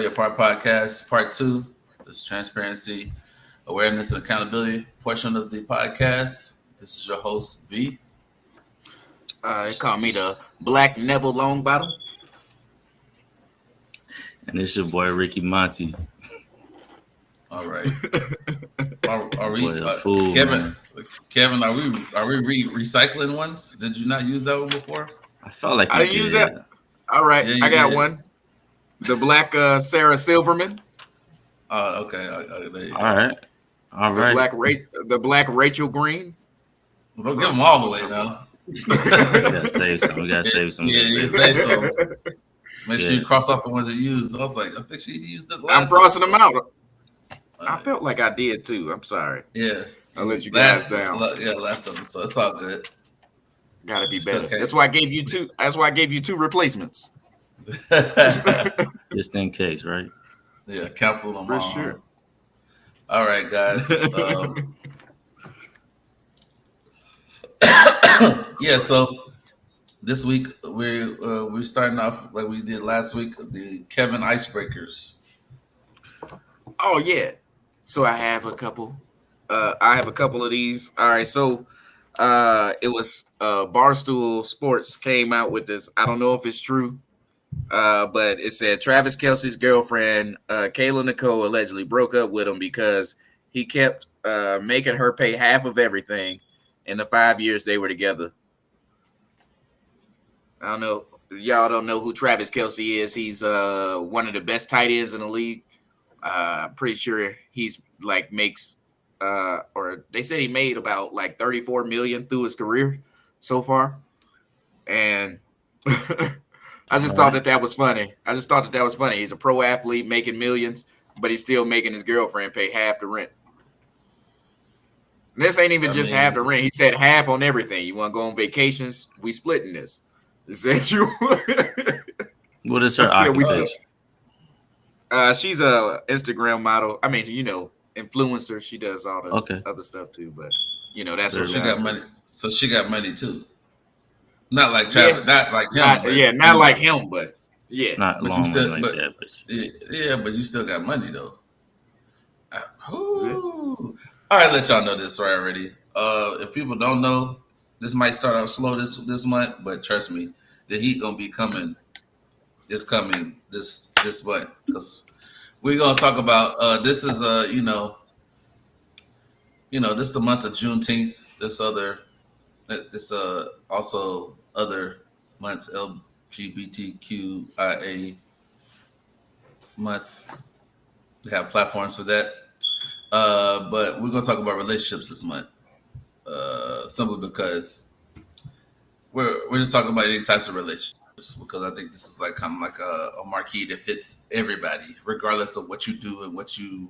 Play Your Part podcast, part two. This transparency, awareness, and accountability portion of the podcast. This is your host, B. They call me the Black Neville Longbottom. And it's your boy Ricky Monty. All right. Are we, Boy, a fool, Kevin? man. Kevin, are we recycling ones? Did you not use that one before? I felt like I didn't use that. All right, Yeah, you I got did. one. The Black Sarah Silverman. Oh, okay. There you go. All right. The Black Rachel Green. Don't give them all the way now. We gotta save some. Yeah, you say so. Make sure you Yes. cross off the ones you used. I was like, I think she used it I'm last. crossing them episode. out. I felt like I did too. I'm sorry. Yeah. I'll let you guys down. Last episode. It's all good. Got to be Still better. okay. That's why I gave you two. That's why I gave you two replacements. Just in case, right? Yeah, cancel them For all. sure. All right, guys. Yeah, so this week we're starting off like we did last week, the Kevin Icebreakers. Oh yeah. So I have a couple. I have a couple of these. All right. So it was Barstool Sports came out with this. I don't know if it's true, but it said Travis Kelce's girlfriend, Kayla Nicole, allegedly broke up with him because he kept making her pay half of everything in the 5 years they were together. I don't know. Y'all don't know who Travis Kelce is. He's one of the best tight ends in the league. Pretty sure he's like makes or they said he made about like 34 million through his career so far. And I just thought that was funny. He's a pro athlete making millions, but he's still making his girlfriend pay half the rent. And this ain't even just half the rent. He said half on everything. You want to go on vacations? We splitting this. He said you. What is her occupation? She's a Instagram model. I mean, influencer. She does all the other stuff too. But that's So what she got money. So she got money too. Not like Travis, not like him. Not like him, but yeah. Not But long you still, like but that, but yeah, but you still got money though. Ooh. All right, let y'all know this right already. If people don't know, this might start off slow this month, but trust me, the heat gonna be coming. It's coming this month because we're gonna talk about. This is this is the month of Juneteenth. This also other months LGBTQIA month. They have platforms for that. But we're gonna talk about relationships this month. Simply because we're just talking about any types of relationships because I think this is like kind of like a marquee that fits everybody, regardless of what you do and what you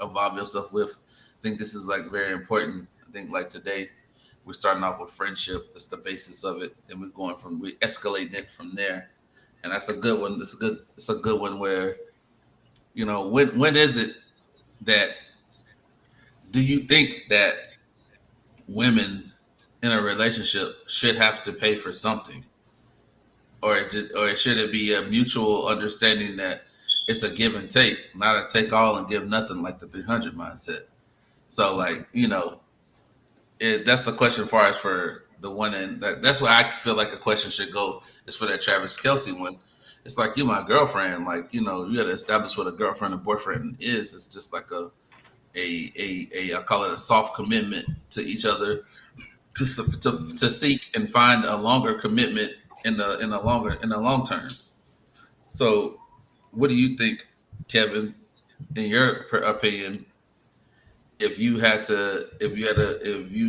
involve yourself with. I think this is like very important. I think like today we're starting off with friendship. That's the basis of it, and we're escalating it from there. And that's a good one. It's a good one where when is it that do you think that women in a relationship should have to pay for something, or should it be a mutual understanding that it's a give and take, not a take all and give nothing like the 300 mindset? So that's the question for us for the one, and that's where I feel like a question should go is for that Travis Kelce one. It's like, you my girlfriend, like you got to establish what a girlfriend and boyfriend is. It's just like I call it a soft commitment to each other, to seek and find a longer commitment in the long term. So, what do you think, Kevin? In your opinion, if you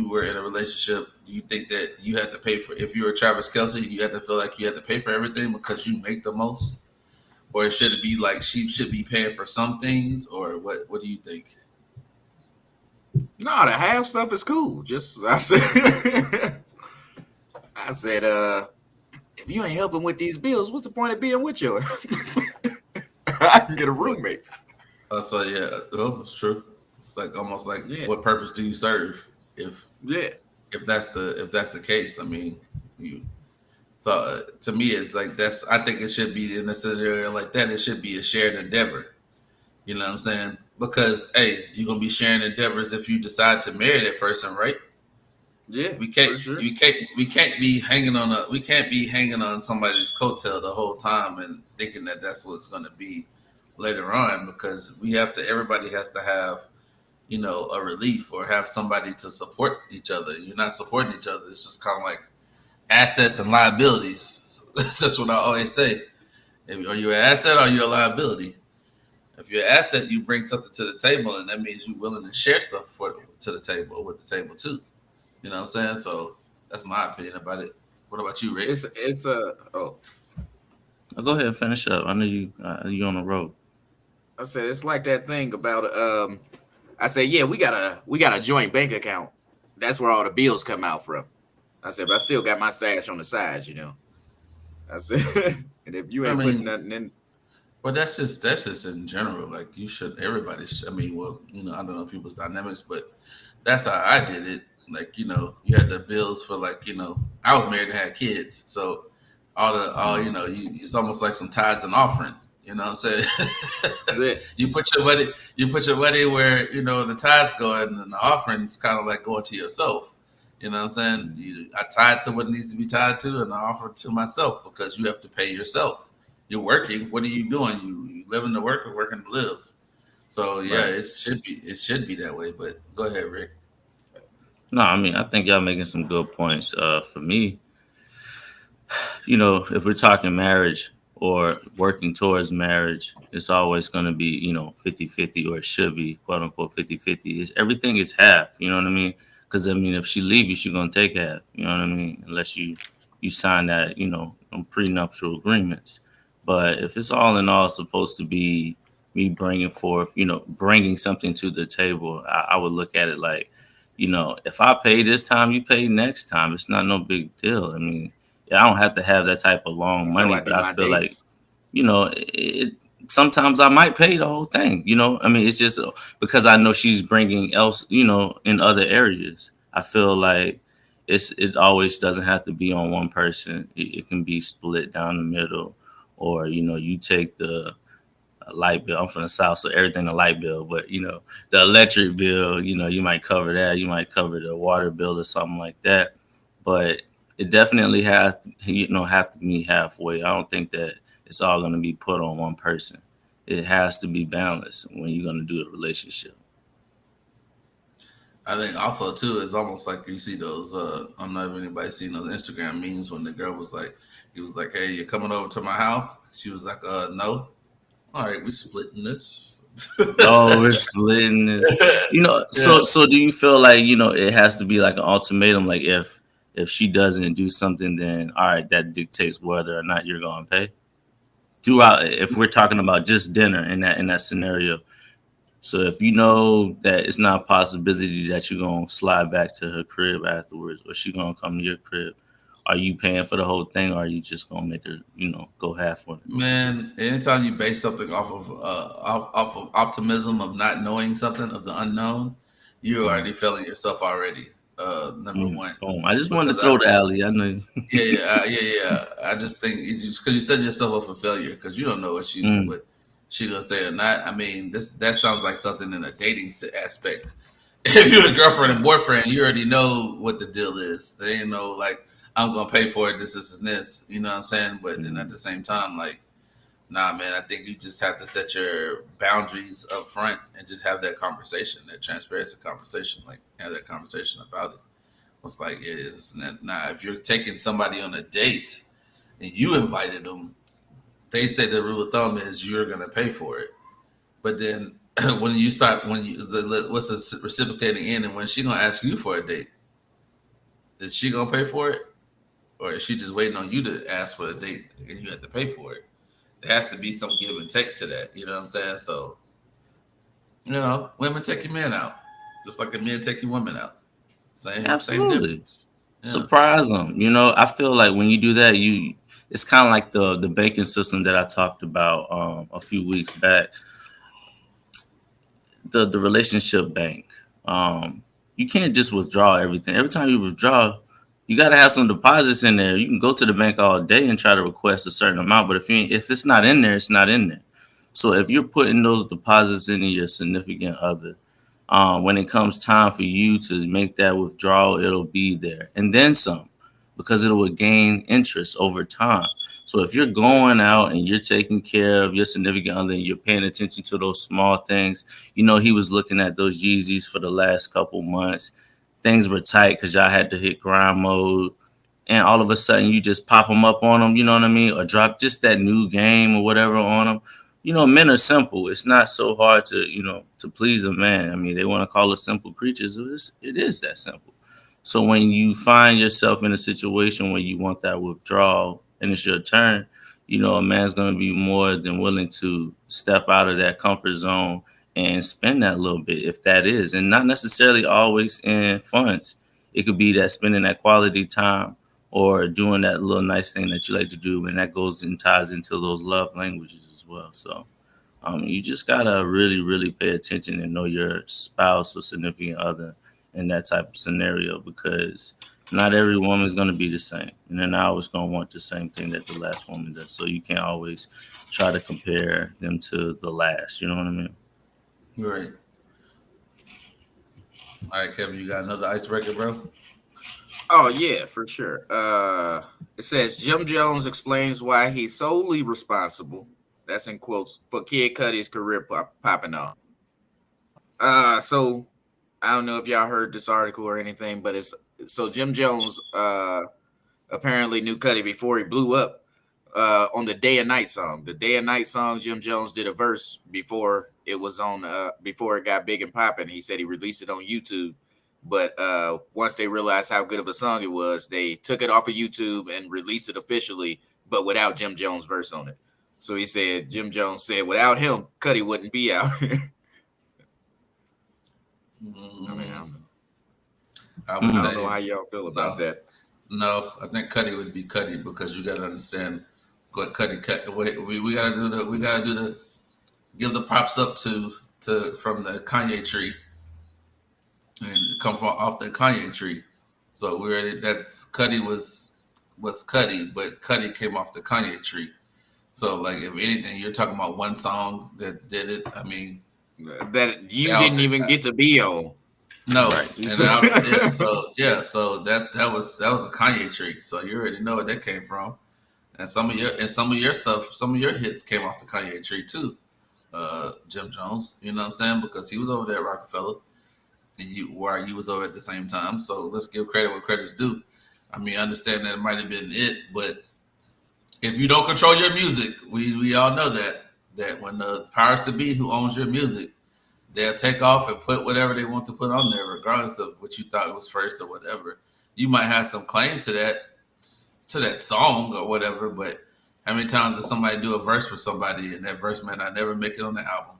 were in a relationship, do you think that you had to pay for? If you were Travis Kelce, you had to feel like you had to pay for everything because you make the most, or should it be like she should be paying for some things, or what? What do you think? No, the half stuff is cool. I said, if you ain't helping with these bills, what's the point of being with you? I can get a roommate. So yeah, it's true. It's like almost like what purpose do you serve if that's the case? I mean, So to me, it's like that's. I think it should be in a scenario like that. It should be a shared endeavor. You know what I'm saying? Because hey, you're gonna be sharing endeavors if you decide to marry that person, right? Yeah, We can't, for sure. we can't be hanging on we can't be hanging on somebody's coattail the whole time and thinking that that's what's going to be later on because we have to. Everybody has to have a relief or have somebody to support each other. You're not supporting each other. It's just kind of like assets and liabilities. That's what I always say. Are you an asset or are you a liability? If you're an asset, you bring something to the table, and that means you're willing to share stuff to the table with the table too. You know what I'm saying? So that's my opinion about it. What about you, Rick? It's oh, I'll go ahead and finish up. I know you on the road. I said it's like that thing about I said, yeah, we got a joint bank account. That's where all the bills come out from. I said, but I still got my stash on the side, I said, and if you ain't putting nothing in. Well, that's just in general. Like you should, everybody should. I mean, well, I don't know people's dynamics, but that's how I did it. Like, you had the bills for like, I was married and had kids, so it's almost like some tithes and offering. You know what I'm saying? you put your money where the tithes go, and the offering's kind of like going to yourself. You know what I'm saying? I tied to what needs to be tied to, and I offer to myself because you have to pay yourself. You're working. What are you doing? You living to work or working to live? So yeah, right. It should be that way. But go ahead, Rick. No, I mean I think y'all making some good points. For me, if we're talking marriage or working towards marriage, it's always going to be 50-50, or it should be quote unquote 50-50. Everything is half. You know what I mean? Because I mean, if she leaves you, she's gonna take half. You know what I mean? Unless you sign that on prenuptial agreements. But if it's all in all supposed to be me bringing forth, bringing something to the table, I would look at it like, if I pay this time, you pay next time. It's not no big deal. I mean, I don't have to have that type of long money, but I feel like, sometimes I might pay the whole thing. I mean, it's just because I know she's bringing else, in other areas. I feel like it always doesn't have to be on one person. It can be split down the middle, or you take the light bill. I'm from the South, so everything a light bill. But the electric bill, you might cover that. You might cover the water bill or something like that. But it definitely have to meet halfway. I don't think that it's all going to be put on one person. It has to be balanced when you're going to do a relationship. I think also too, it's almost like you see those. I don't know if anybody's seen those Instagram memes when the girl was like, he was like, "Hey, you're coming over to my house?" She was like, "No." All right, we're splitting this. Oh, we're splitting this. Yeah. So do you feel like it has to be like an ultimatum? Like if she doesn't do something, then all right, that dictates whether or not you're going to pay. Throughout, if we're talking about just dinner in that scenario. So if you know that it's not a possibility that you're going to slide back to her crib afterwards, or she's going to come to your crib, are you paying for the whole thing, or are you just going to make her, go half on it? Man, anytime you base something off of optimism of not knowing something, of the unknown, you're already failing yourself already. Number one. Boom. I just wanted to throw the alley. I know. Yeah. I just think because you set yourself up for failure because you don't know what she gonna say or not. I mean, that sounds like something in a dating aspect. If you're a girlfriend and boyfriend, you already know what the deal is. They know like I'm gonna pay for it. This and this. You know what I'm saying? But then at the same time, like, nah, man. I think you just have to set your boundaries up front and just have that conversation, that transparency conversation. Like, have that conversation about it. It's like, now if you're taking somebody on a date and you invited them, they say the rule of thumb is you're gonna pay for it. But then what's the reciprocating in, and when she gonna ask you for a date, is she gonna pay for it, or is she just waiting on you to ask for a date and you have to pay for it? There has to be some give and take to that. You know what I'm saying? So, women take your men out, just like the men take your women out. Absolutely. Same difference. Yeah. Surprise them. I feel like when you do that, it's kind of like the banking system that I talked about a few weeks back. The relationship bank. You can't just withdraw everything. Every time you withdraw, You got to have some deposits in there. You can go to the bank all day and try to request a certain amount, but if it's not in there, it's not in there. So if you're putting those deposits into your significant other, when it comes time for you to make that withdrawal, it'll be there and then some, because it will gain interest over time. So if you're going out and you're taking care of your significant other and you're paying attention to those small things, he was looking at those Yeezys for the last couple months. Things were tight because y'all had to hit grind mode, and all of a sudden you just pop them up on them, you know what I mean? Or drop just that new game or whatever on them. Men are simple. It's not so hard to please a man. I mean, they want to call us simple creatures. It is that simple. So when you find yourself in a situation where you want that withdrawal and it's your turn, a man's going to be more than willing to step out of that comfort zone and spend that little bit, if that is, and not necessarily always in funds. It could be that spending that quality time or doing that little nice thing that you like to do, and that goes and ties into those love languages as well. So you just gotta really, really pay attention and know your spouse or significant other in that type of scenario, because not every woman is going to be the same, and they're not always going to want the same thing that the last woman does. So you can't always try to compare them to the last. You know what I mean? Right. All right, Kevin, you got another icebreaker, bro? Oh yeah, for sure. It says Jim Jones explains why he's solely responsible, that's in quotes, for Kid Cudi's career popping off. So I don't know if y'all heard this article or anything, but so Jim Jones apparently knew Cudi before he blew up on the Day and Night song. The Day and Night song, Jim Jones did a verse before it was on before it got big and popping. He said he released it on YouTube. But once they realized how good of a song it was, they took it off of YouTube and released it officially, but without Jim Jones' verse on it. So he said, Jim Jones said, without him, Cudi wouldn't be out. I don't know how y'all feel about that. No, I think Cudi would be Cudi, because you got to understand what Cudi. We got to do we got to do give the props up to from the Kanye tree. And come from off the Kanye tree. So that's Cudi was Cudi, but Cudi came off the Kanye tree. So like, if anything, you're talking about one song that did it. I mean, that you didn't even get to be on. No, right. So that was a Kanye tree. So you already know where that came from. And some of your stuff, some of your hits came off the Kanye tree too. Jim Jones, you know what I'm saying? Because he was over there at Rockefeller. Where you was over at the same time. So let's give credit where credit's due. I mean, understand that it might have been it, but if you don't control your music, we all know that when the powers to be who owns your music, they'll take off and put whatever they want to put on there, regardless of what you thought was first or whatever. You might have some claim to that song or whatever, but how many times does somebody do a verse for somebody and that verse might not never make it on the album?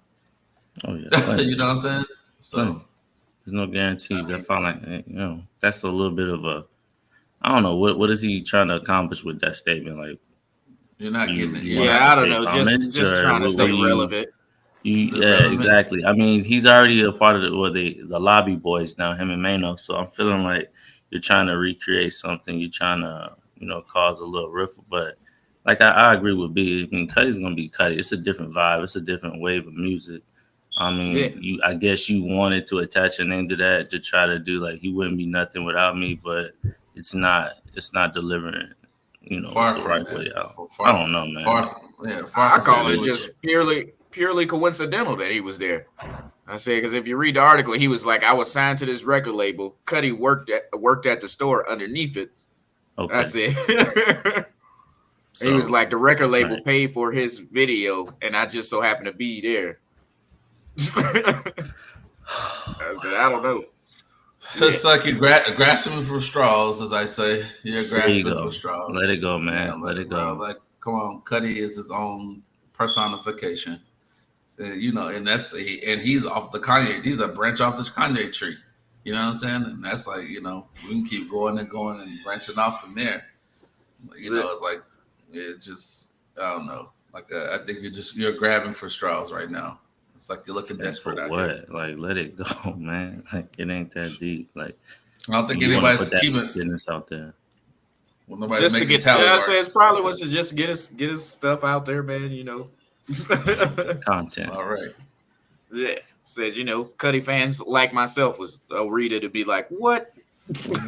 Oh yeah, you know what I'm saying? So. There's no guarantees. I find like, that's a little bit of a, I don't know, what is he trying to accomplish with that statement? Like, you're not getting it. Yeah, I don't know. Just trying to stay relevant. Yeah, exactly. I mean, he's already a part of the Lobby Boys now, him and Mano. So I'm feeling like you're trying to recreate something. You're trying to, cause a little rift. But like, I agree with B. I mean, Cudi's gonna be Cudi. It's a different vibe. It's a different wave of music. I mean, I guess you wanted to attach a name to that to try to do like he wouldn't be nothing without me, but it's not delivering, the right way out. I don't know, man. I call it just purely coincidental that he was there. I say, because if you read the article, he was like, I was signed to this record label. Cudi worked at the store underneath it. Okay. I said. So, he was like, the record label paid for his video, and I just so happened to be there. I said, I don't know. It's like you're grasping for straws, as I say. You're grasping for straws. Let it go, man. Let it go. Like, come on, Cudi is his own personification. And he's off the Kanye. He's a branch off this Kanye tree. You know what I'm saying? And that's like, we can keep going and going and branching off from there. It's like, I don't know. Like, I think you're grabbing for straws right now. It's like you're looking desperate out what? Here. Like, let it go, man. Like, it ain't that deep. Like, I don't think You wanna anybody's put that keeping. business out there. Well, nobody's Just to making get, tally I say it's marks. probably was to just get his stuff out there, man. You know. Content. All right. Yeah, says Cuddy fans like myself was a reader to be like, what?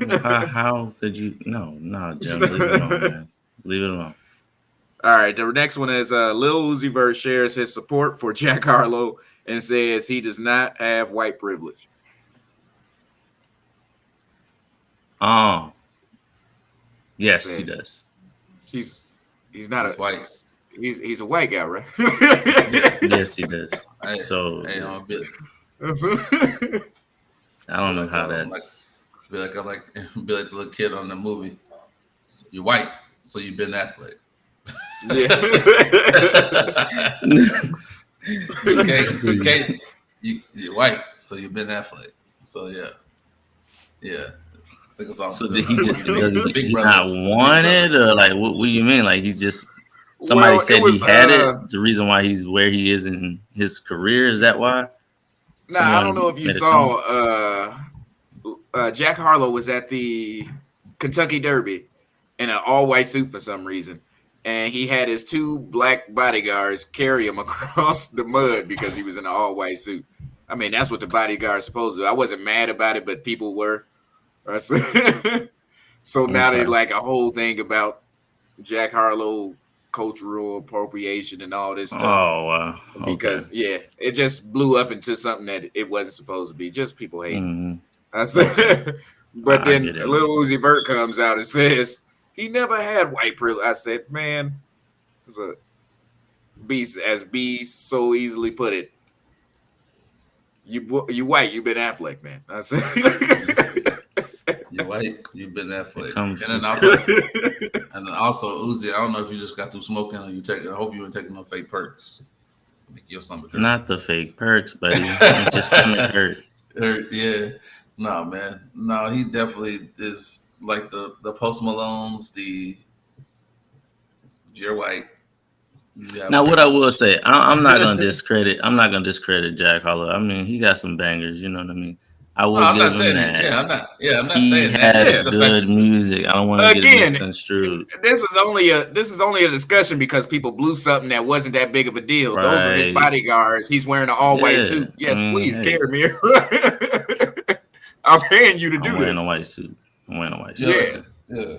How could you? No, Jim, leave it alone, man. Leave it alone. All right, the next one is Lil Uzi Vert shares his support for Jack Harlow and says he does not have white privilege. Oh, yes, he does. He's not He's white. He's a white guy, right? Yes, he does. Hey, So hey, I'm a bit. I don't know how that's. Be like the little kid on the movie. You're white, so you've been Affleck. Yeah. You're white, so you've been Affleck. So yeah. Think it's So did he just does he not brothers, want it, or like what do you mean? Like he just somebody said he had it. The reason why he's where he is in his career, is that why? I don't know if you saw Jack Harlow was at the Kentucky Derby in an all-white suit for some reason, and he had his 2 black bodyguards carry him across the mud because he was in an all-white suit. I mean, that's what the bodyguard's supposed to do. I wasn't mad about it, but people were. So now they like a whole thing about Jack Harlow cultural appropriation and all this stuff. Oh wow! Because it just blew up into something that it wasn't supposed to be. Just people hate. Mm-hmm. I said, but then Lil Uzi Vert comes out and says he never had white privilege. I said, man, it's a beast, as B so easily put it. You white, you been Affleck, man. I said. You're white, you've been Affleck. And then also Uzi, I don't know if you just got through smoking or you taking. I hope you weren't taking no fake perks. Make your stomach hurt. Not the fake perks, buddy. Just stomach hurt. Yeah. No, man. No, he definitely is like the Post Malones, you're white. Now, what I will say, I'm not gonna discredit. I'm not gonna discredit Jack Harlow. I mean, he got some bangers. You know what I mean? I will give him that. I'm not he saying has that. good music. I don't want to get it misconstrued. This is only a discussion because people blew something that wasn't that big of a deal. Right. Those are his bodyguards. He's wearing an all-white suit. Yes, please carry me. I'm paying you to do this. I'm wearing a white suit. Yeah.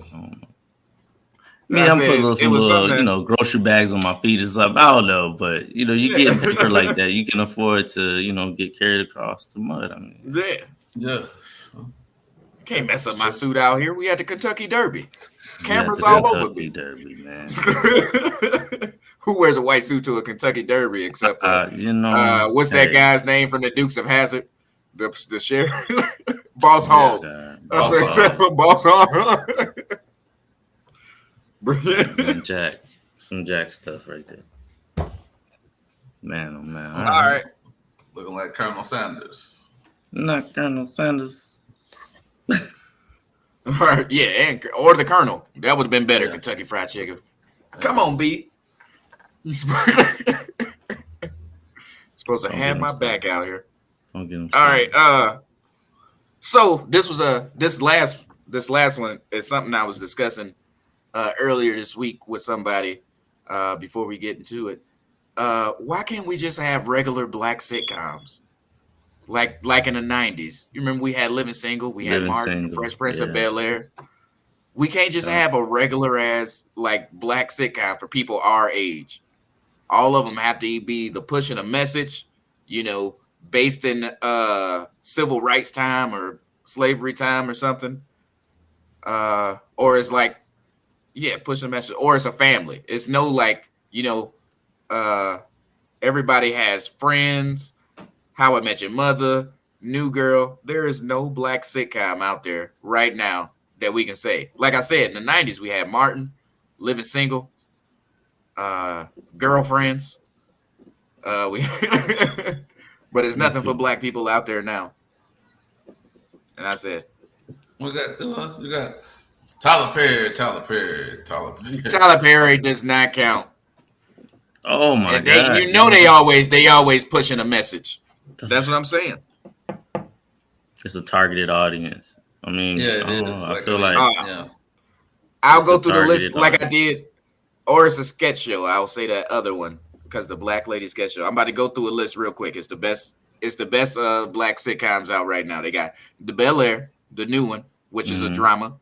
Me, I'm putting some little, grocery bags on my feet. It's like, I don't know, but you get paper like that, you can afford to, get carried across the mud. I mean, yeah. Can't mess up my suit out here. We had the Kentucky Derby. There's cameras all over me. Derby, man. Who wears a white suit to a Kentucky Derby except for what's that guy's name from the Dukes of Hazzard? The sheriff, Boss Hog. Except for Boss Hog. Some Jack stuff right there. Man, oh man. All right. Looking like Colonel Sanders. Not Colonel Sanders. All right, yeah, or the Colonel. That would have been better, Kentucky Fried Chicken. Come on, B. He's supposed to have my back out here. Don't get him started. All right. So this last one is something I was discussing earlier this week with somebody before we get into it. Why can't we just have regular black sitcoms like in the 90s? You remember we had Living Single, we had Martin, Fresh Prince of Bel-Air. We can't just have a regular ass like black sitcom for people our age. All of them have to be the pushing a message, based in civil rights time or slavery time or something. Or it's like, pushing a message, or it's a family. It's no like, everybody has Friends, How I Met Your Mother, New Girl. There is no black sitcom out there right now that we can say. Like I said, in the 90s, we had Martin, Living Single, Girlfriends. But it's nothing for black people out there now. And I said, we got Tyler Perry. Tyler Perry does not count. Oh my God! They always pushing a message. That's what I'm saying. It's a targeted audience. I mean, Yeah, I it don't is. know. I Like, I feel mean, like yeah. I'll it's a go through the list targeted like I audience. did, or it's a sketch show. I'll say that other one because the Black Lady sketch show. I'm about to go through a list real quick. It's the best. It's the best black sitcoms out right now. They got the Bel Air, the new one, which is a Mm-hmm. drama.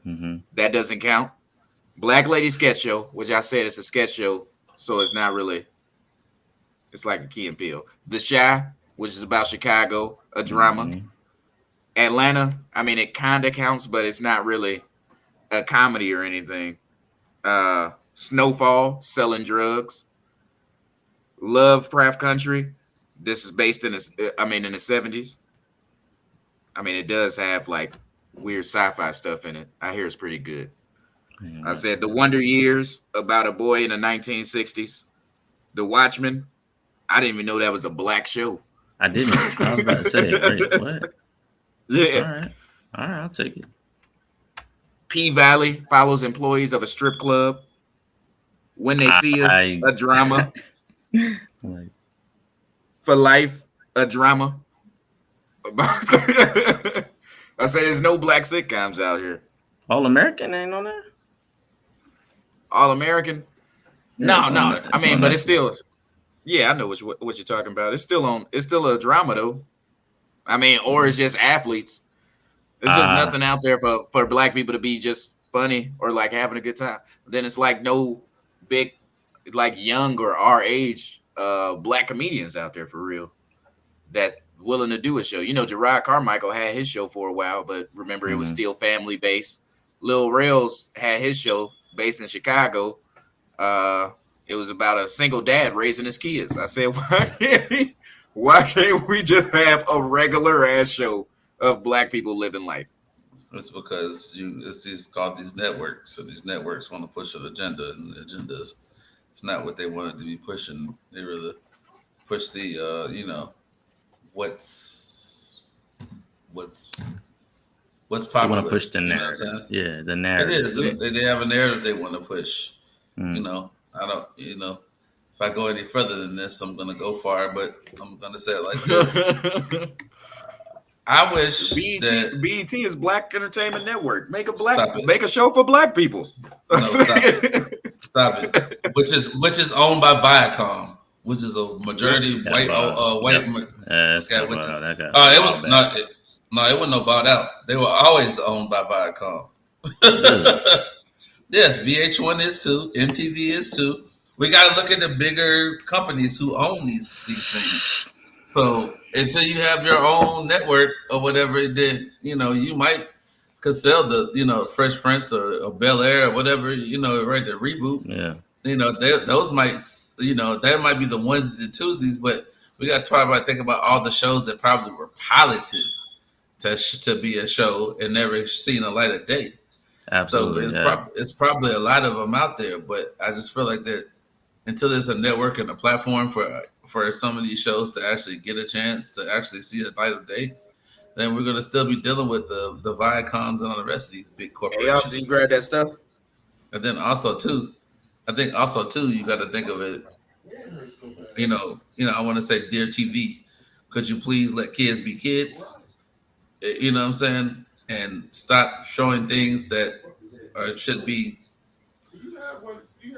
Mm-hmm. That doesn't count. Black Lady sketch show, which I said it's a sketch show, so it's not really. It's like a Key and Peele. The Shy, which is about Chicago, a drama. Mm-hmm. Atlanta, I mean, it kind of counts, but it's not really a comedy or anything. Snowfall, selling drugs. Lovecraft Country. This is based in in the 70s. I mean, it does have like weird sci-fi stuff in it. I hear it's pretty good. I Man, said The Wonder Years, about a boy in the 1960s. The Watchmen. I didn't even know that was a black show. I didn't. I was about to say, wait, what? All Yeah. right. All right, I'll take it. P Valley follows employees of a strip club. When They See Us, I a drama. like For Life, a drama. I said there's no black sitcoms out here. All American ain't on there. All American? Yeah, No, it's on. no. I It's mean, on but it's Netflix. still, yeah, I know what you're talking about. It's still on. It's still a drama though. I mean, or it's just athletes. There's just Ah, nothing out there for black people to be just funny or like having a good time. Then it's like no big, like young or our age, black comedians out there for real that willing to do a show. You know, Gerard Carmichael had his show for a while, but remember it was mhm. still family based. Lil Rails had his show based in Chicago. It was about a single dad raising his kids. I said, why can't we just have a regular ass show of black people living life? It's because it's these called these networks. So these networks want to push an agenda, and the agenda is it's not what they wanted to be pushing. They really push the what's what's what's They want to popular. push the You know what I'm narrative. saying? Yeah, the It narrative. is. Yeah. They have a narrative they want to push. You Mm. know, I don't. If I go any further than this, I'm gonna go far. But I'm gonna say it like this: I wish that BET is Black Entertainment Network. stop it. Make a show for black people. No, stop it. Which is owned by Viacom, which is a majority Got white. bought out. White. Yeah, it's Okay, got which bought is out. That got oh, it all was bad. no, it wasn't no bought out. They were always owned by Viacom. Really? Yes, VH1 is too. MTV is too. We got to look at the bigger companies who own these things. So until you have your own network or whatever, then you might could sell the Fresh Prince or Bel Air or whatever right, the reboot. Yeah. Those might that might be the onesies and twosies, but we got to try about think about all the shows that probably were piloted to be a show and never seen a light of day. So Absolutely. Yeah. it's probably a lot of them out there, but I just feel like that until there's a network and a platform for some of these shows to actually get a chance to actually see the light of day, then we're gonna still be dealing with the Viacoms and all the rest of these big Hey, y'all see corporations. grab that stuff? And then also too, I think also too, you got to think of it. I want to say, dear TV, could you please let kids be kids? You know what I'm saying? And stop showing things that should be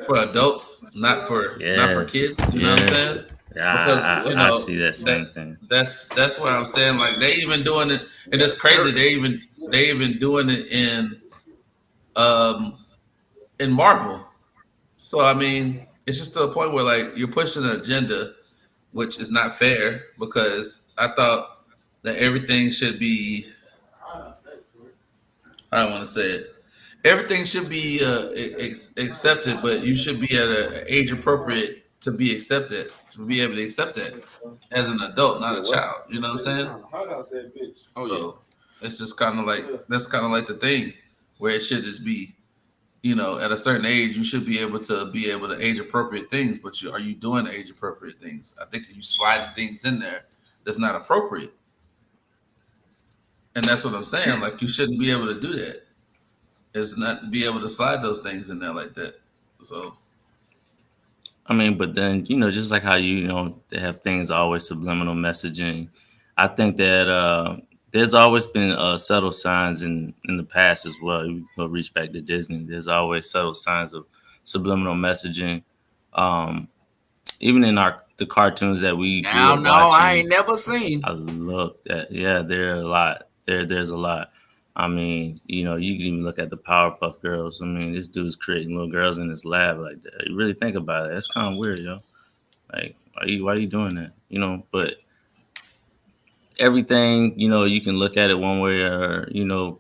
for adults, not for Yes. kids. You know what I'm Yes. saying? Yeah. Because I see that same thing. that's what I'm saying. Like they even doing it, and it's crazy. They even doing it um in Marvel. So I mean, it's just to a point where like you're pushing an agenda, which is not fair because I thought that everything should be. I don't want to say it. Everything should be accepted, but you should be at an age appropriate to be accepted, to be able to accept that as an adult, not a child. You know what I'm saying? Oh, So it's just kind of like that's kind of like the thing where it should just be, at a certain age you should be able to age appropriate things. But are you doing age appropriate things? I think you slide things in there that's not appropriate, and that's what I'm saying. Like you shouldn't be able to do that. Is not be able to slide those things in there like that. So I mean, but then just like how they have things always subliminal messaging. I think that there's always been subtle signs in the past as well. You go reach back to Disney. There's always subtle signs of subliminal messaging. Um, Even in the cartoons that we grew Now, up no, I watching, ain't never seen. I looked at, yeah, there are a lot. There's a lot. I mean, you know, you can even look at the Powerpuff Girls. I mean, this dude's creating little girls in his lab like that. You really think about it, that's kind of weird, yo. Like, why are you doing that? You know, but everything, you know, you can look at it one way, or you know,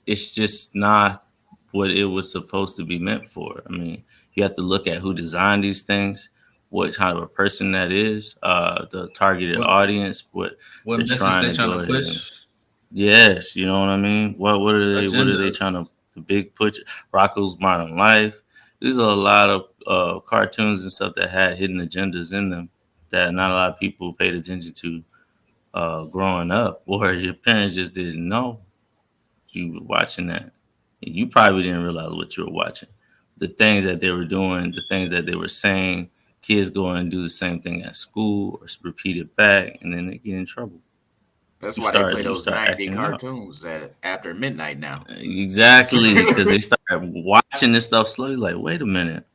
it's just not what it was supposed to be meant for. I mean, you have to look at who designed these things, what kind of a person that is, the targeted What audience, what what they're message trying they to trying go to ahead and, push? yes, you know what I mean. What are they Agenda. trying to, the big push? Rocco's Modern Life. These are a lot of cartoons and stuff that had hidden agendas in them that not a lot of people paid attention to growing up, or your parents just didn't know you were watching that. You probably didn't realize what you were watching. The things that they were doing, the things that they were saying, kids go and do the same thing at school or repeat it back, and then they get in trouble. That's why they play You those start 90 acting up. cartoons after midnight now. Exactly, because they start watching this stuff slowly. Like, wait a minute,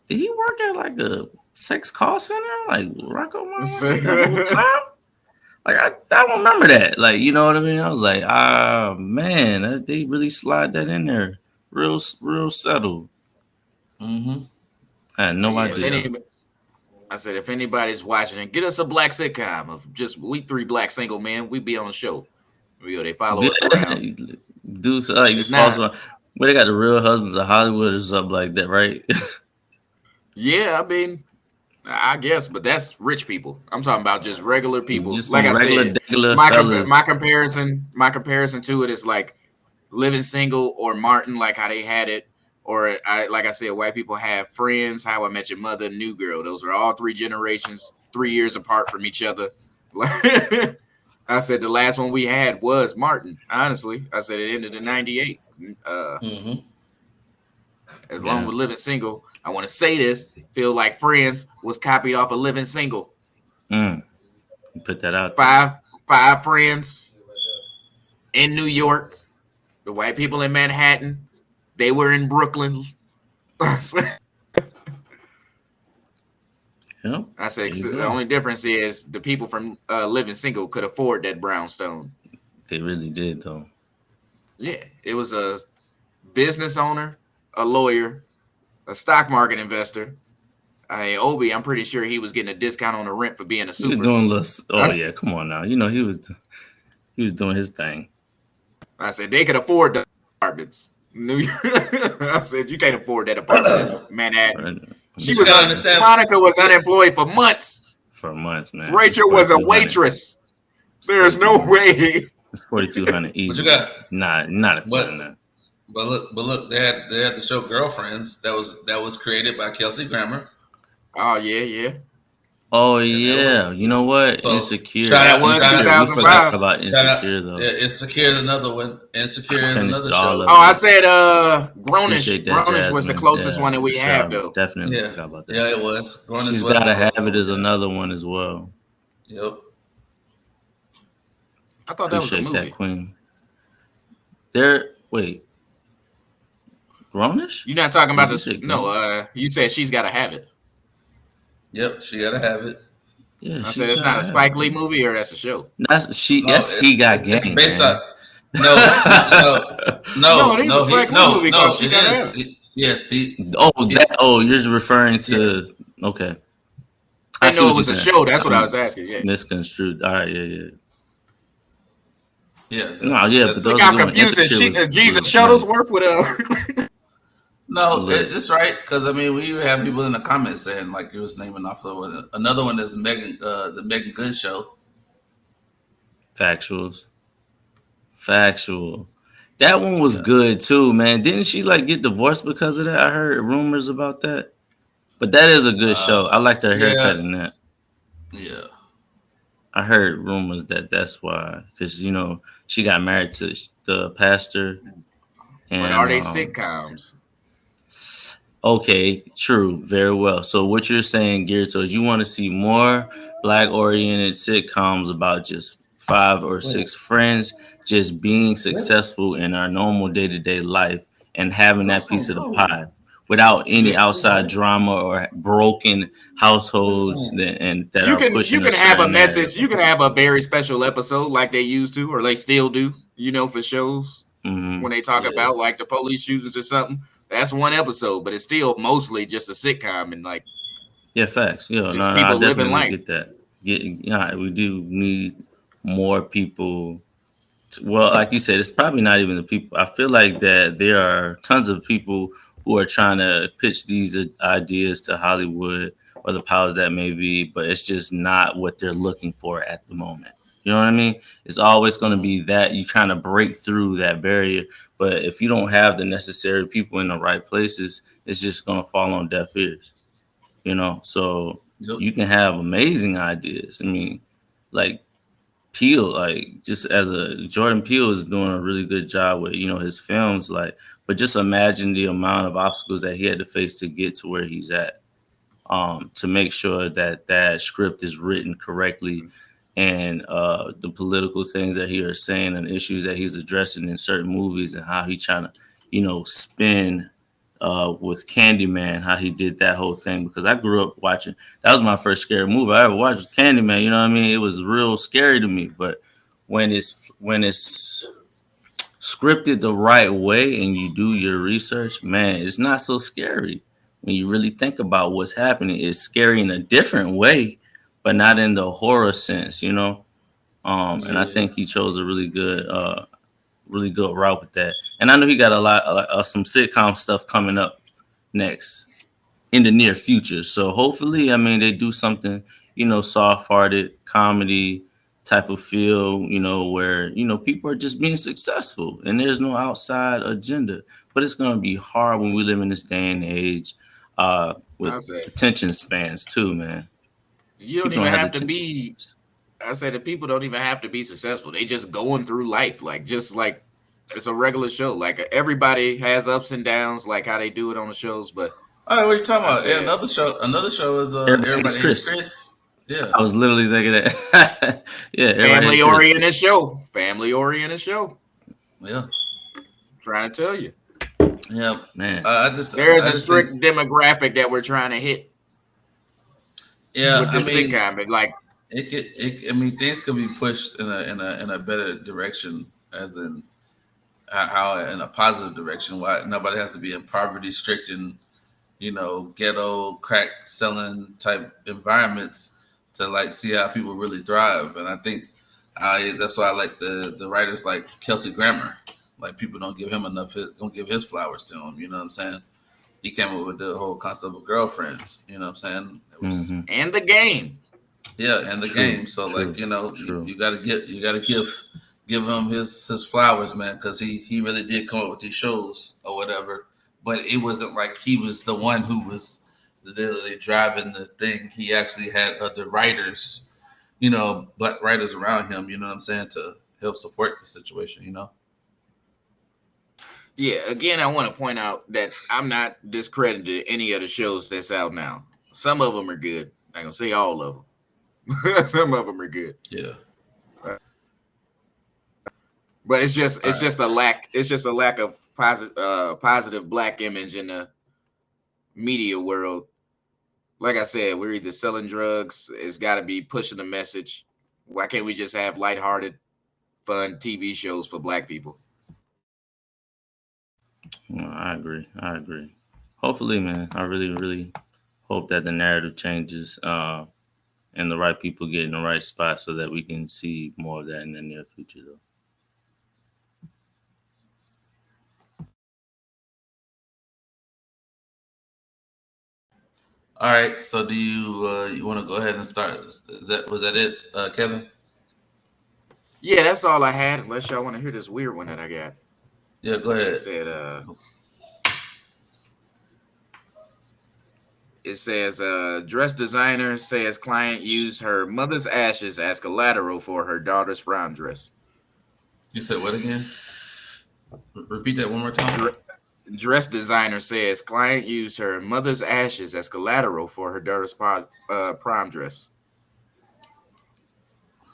did he work at like a sex call center, like Rocco Martin that whole time? Like I don't remember that. Like, you know what I mean? I was like, man, they really slide that in there, real subtle. Mm-hmm. I had no Yeah, idea. I said, if anybody's watching it, get us a black sitcom of just we three black single men. We be on the show. They follow us around. Do so, like It's this false not. one. Where they got the Real Husbands of Hollywood or something like that, right? Yeah, I mean, I guess, but that's rich people. I'm talking about just regular people. Just Like some I regular, said, regular my fellas. comparison to it is like Living Single or Martin, like how they had it. Or like I said, white people have Friends, How I Met Your Mother, New Girl. Those are all three generations, 3 years apart from each other. I said the last one we had was Martin. Honestly, I said it ended in '98. Mm-hmm. As long with Living Single, I want to say this. Feel like Friends was copied off of Living Single. Put that out there. Five friends in New York. The white people in Manhattan. They were in Brooklyn. Yep. I said the only difference is the people from Living Single could afford that brownstone. They really did, though. Yeah, it was a business owner, a lawyer, a stock market investor. Obi, I'm pretty sure he was getting a discount on the rent for being a super. He was doing little. Oh yeah, come on now. You know he was doing his thing. I said they could afford the apartments. New York. I said you can't afford that apartment in Manhattan. Monica was unemployed for months. For months, man. Rachel was a waitress. There's no way. It's 4,200 easy. But you got not affording that. But look, they had the show Girlfriends that was created by Kelce Grammer. Oh yeah. Oh yeah, you know what? So, Insecure. That was 2005. We forgot about Insecure though. Yeah, Insecure is another one. Insecure is another show. Oh, I said Grownish. Grownish was the closest one that we have though. Definitely forgot about that. Yeah, it was. She's Gotta Have It is another one as well. Yep. I thought that was a movie. That queen. Wait. Grownish? You're not talking about this? No. You said She's Gotta Have It. Yep, She Gotta Have It. Yeah, I said it's not a Spike Lee movie, or that's a show. He got game. It's based on. No, Yes, he. Oh, you're referring to okay. I know it was a show. That's what I was asking. Yeah, misconstrued. All right, yeah. But those I'm confused. Jesus Shuttlesworth with a. No, it's right because I mean we have people in the comments saying like he was naming off of another one is the Megan Good show. Factual. That one was good too, man. Didn't she like get divorced because of that? I heard rumors about that. But that is a good show. I liked her haircut in that. Yeah. I heard rumors that's why, because you know she got married to the pastor. And are they sitcoms? Okay, true, very well. So what you're saying, geared towards, you want to see more black-oriented sitcoms about just 5 or 6 friends just being successful in our normal day-to-day life and having that piece of the pie without any Yeah. outside drama or broken households and that are You pushing a can have a certain narrative. message. You can have a very special episode like they used to, or they still do. For shows Hmm. when they talk Yeah. about like the police shootings or something. That's one episode, but it's still mostly just a sitcom and like Yeah, facts. Yeah, just no, I people living definitely life. get that. Yeah, we do need more people. Well, like you said, it's probably not even the people. I feel like that there are tons of people who are trying to pitch these ideas to Hollywood or the powers that may be, but it's just not what they're looking for at the moment. You know what I mean? It's always going to Mhm. be that you trying to break through that barrier, but if you don't have the necessary people in the right places, it's just going to fall on deaf ears. So Yep. you can have amazing ideas. I mean, like Peele, like just as a Jordan Peele is doing a really good job with his films, like, but just imagine the amount of obstacles that he had to face to get to where he's at, to make sure that that script is written correctly, and the political things that he is saying and issues that he's addressing in certain movies, and how he trying to spin with Candyman, how he did that whole thing, because I grew up watching. That was my first scary movie I ever watched, was Candyman. You know what I mean? It was real scary to me, but when it's scripted the right way and you do your research, man, it's not so scary. When you really think about what's happening, it's scary in a different way, but not in the horror sense. And I Yeah. think he chose a really good route with that. And I know he got a lot some sitcom stuff coming up next in the near future. So hopefully, I mean, they do something, soft-hearted comedy type of feel, where people are just being successful and there's no outside agenda. But it's gonna be hard when we live in this day and age, with I say attention spans too, man. you don't People don't even have the have to attention be. spans. I say the people don't even have to be successful. They just going through life, like just like it's a regular show. Like everybody has ups and downs, like how they do it on the shows. But All right, what you talking I about? Yeah, said another show is Everybody hates Everybody Hates Chris. Chris. Yeah. I was literally thinking that. Yeah, everybody hates family Chris. oriented show. Family oriented show. Yeah. Trying to tell you, Yeah. Man. there is I a just think, strict demographic that we're trying to hit yeah, with I this mean, sitcom. But like, I mean, things could be pushed in a better direction, as in how in a positive direction. Why nobody has to be in poverty stricken, ghetto crack selling type environments to like see how people really thrive. And I think that's why I like the writers like Kelsey Grammer. Like people don't give him don't give his flowers to him. You know what I'm saying? He came up with the whole concept of girlfriends. You know what I'm saying? It was Hmm. and the game. yeah, and the True. game. So True. like you, True. you gotta give him his flowers, man, because he really did come up with these shows or whatever. But it wasn't like he was the one who was literally driving the thing. He actually had other writers, black writers around him. You know what I'm saying, to help support the situation. Yeah, again, I want to point out that I'm not discredited any of the shows that's out now. Some of them are good. I'm gonna say all of them. Some of them are good, Yeah. but it's All right. just a lack. It's just a lack of positive black image in the media world. Like I said, we're either selling drugs. It's got to be pushing a message. Why can't we just have lighthearted, fun TV shows for black people? Well, I agree. I agree. Hopefully, man, I really, really hope that the narrative changes, and the right people get in the right spot so that we can see more of that in the near future, though. All right. So do you want to go ahead and start? Was that it, Kevin? Yeah, that's all I had. Unless y'all want to hear this weird one that I got. Yeah. Go It ahead. said, dress designer says client used her mother's ashes as collateral for her daughter's prom dress. You said what again? Repeat that one more time. Dre- Dress designer says client used her mother's ashes as collateral for her daughter's prom dress.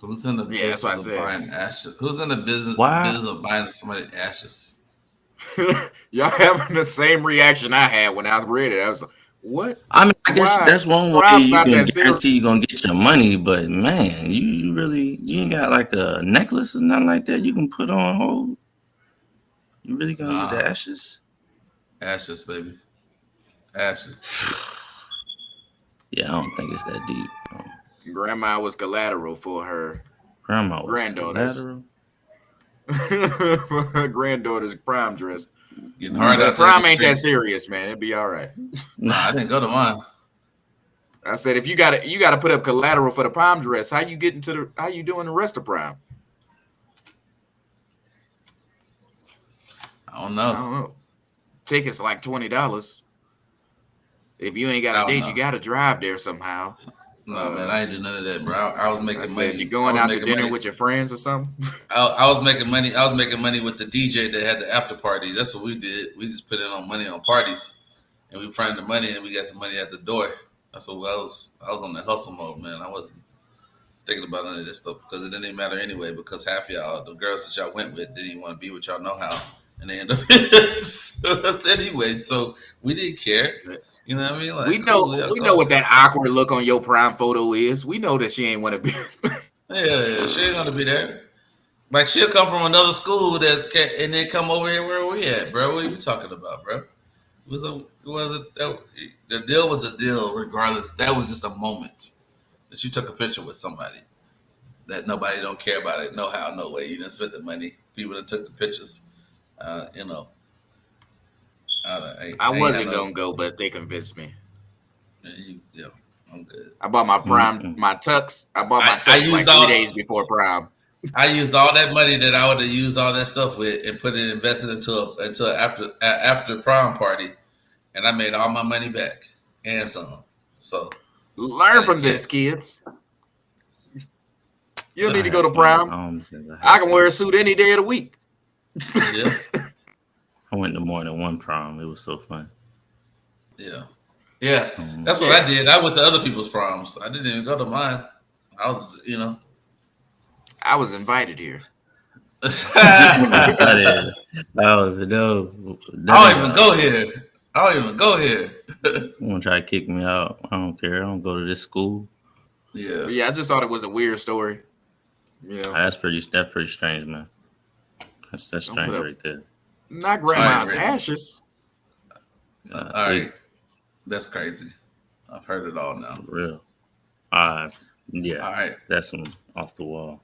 Who's in the Yeah, that's what I business of said. buying ashes? Who's in the business Why? business of buying somebody's ashes? Y'all having the same reaction I had when I read it. I was like, what? I mean, I guess Why? that's one way Prom's you not can that serious. guarantee you're gonna get your money, but man, you really you ain't got like a necklace or nothing like that you can put on hold. You really gonna use the Nah, ashes? ashes, baby, ashes. Yeah, I don't think it's that deep. Grandma was collateral for her Grandma was granddaughter's collateral. granddaughter's prom dress. Getting hard But out there in prom the ain't that streets. serious, man. It'd be all right. Nah, I didn't go to mine. I said if you gotta put up collateral for the prom dress, how you doing the rest of prom? I don't I know. don't know. Tickets like $20. If you ain't I got a don't date, know. you gotta drive there somehow. No, man, I ain't do none of that, bro. I was I making said you money. I going was out to making dinner money. with your friends or something. I was making money. I was making money with the DJ that had the after party. That's what we did. We just put in on money on parties, and we fronted the money, and we got the money at the door. That's what I was. I was on the hustle mode, man. I wasn't thinking about none of this stuff because it didn't even matter anyway. Because half y'all, the girls that y'all went with, didn't even want to be with y'all no how, and they ended up us anyway. So we didn't care. You know what I mean? Like, we cool, know yeah, we know go. what that awkward look on your prime photo is. We know that she ain't want to be. Yeah, she ain't gonna be there. Like she'll come from another school and then come over here where we at, bro. What are you talking about, bro? The deal was a deal regardless. That was just a moment that you took a picture with somebody that nobody don't care about it. No how, no way. You didn't spend the money. People that took the pictures. You know, I I ain't had wasn't no. gonna go, but they convinced me. Yeah, I'm good. I bought my Mm-mm. my tux. I bought my I tux used like 3 days all. before prom. I used all that money that I would have used all that stuff with and put it invested into after prom party, and I made all my money back and some. So I Learn didn't from care. this, kids. You don't Look, need I to go had to fun. prom. I don't say I I had can wear fun. a suit any day of the week. yeah, I went to more than one prom. It was so fun. yeah, yeah. That's what I Yeah, did. I went to other people's proms. I didn't even go to mine. I was, you know. I was invited here. That I is, no, that don't ain't even go here. I don't even go here. you want to try to kick me out. I don't care. I don't go to this school. yeah. But yeah, I just thought it was a weird story. You know, That's pretty strange, man. That's don't put strange up right there. not All right, grandma's Rick. ashes. All It right. That's crazy. I've heard it all now. for real. Uh yeah, All right. that's some off the wall.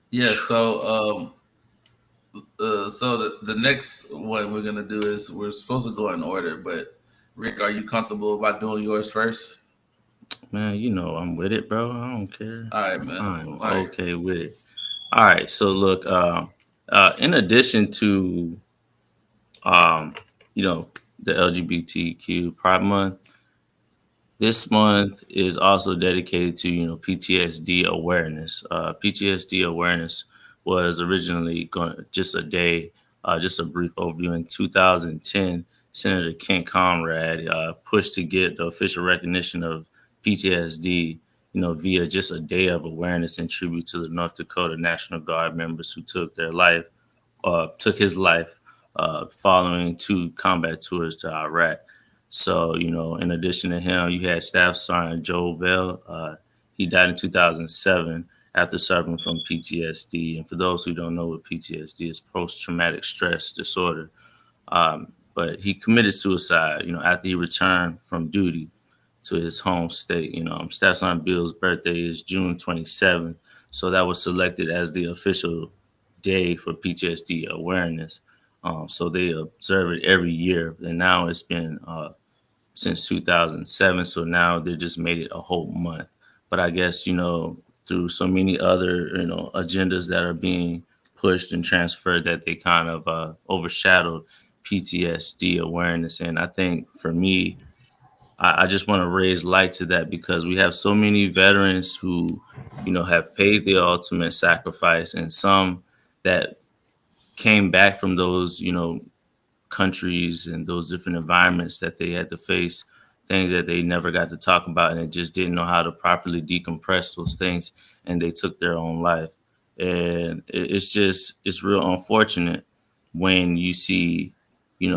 Yeah. So the next one we're gonna do is we're supposed to go in order, but Rick, are you comfortable about doing yours first? Man, you know I'm with it, bro. I don't care. All right, man. I'm All right. okay with it. All right, so look, in addition to um, you know, the LGBTQ Pride Month, this month is also dedicated to PTSD awareness. PTSD awareness was originally going just a day, just a brief overview. In 2010, Senator Kent Conrad pushed to get the official recognition of PTSD, via just a day of awareness and tribute to the North Dakota National Guard members who took his life following two combat tours to Iraq. So, in addition to him, you had Staff Sergeant Joe Bell. He died in 2007 after suffering from PTSD. And for those who don't know what PTSD is, post-traumatic stress disorder. But he committed suicide, after he returned from duty to his home state. Staff Sergeant Bill's birthday is June 27th. So that was selected as the official day for PTSD awareness. So they observe it every year. And now it's been since 2007. So now they just made it a whole month. But I guess, through so many other, agendas that are being pushed and transferred that they kind of overshadowed PTSD awareness. And I think for me, I just want to raise light to that because we have so many veterans who, have paid the ultimate sacrifice and some that came back from those, countries and those different environments that they had to face, things that they never got to talk about, and they just didn't know how to properly decompress those things, and they took their own life. And it's real unfortunate when you see,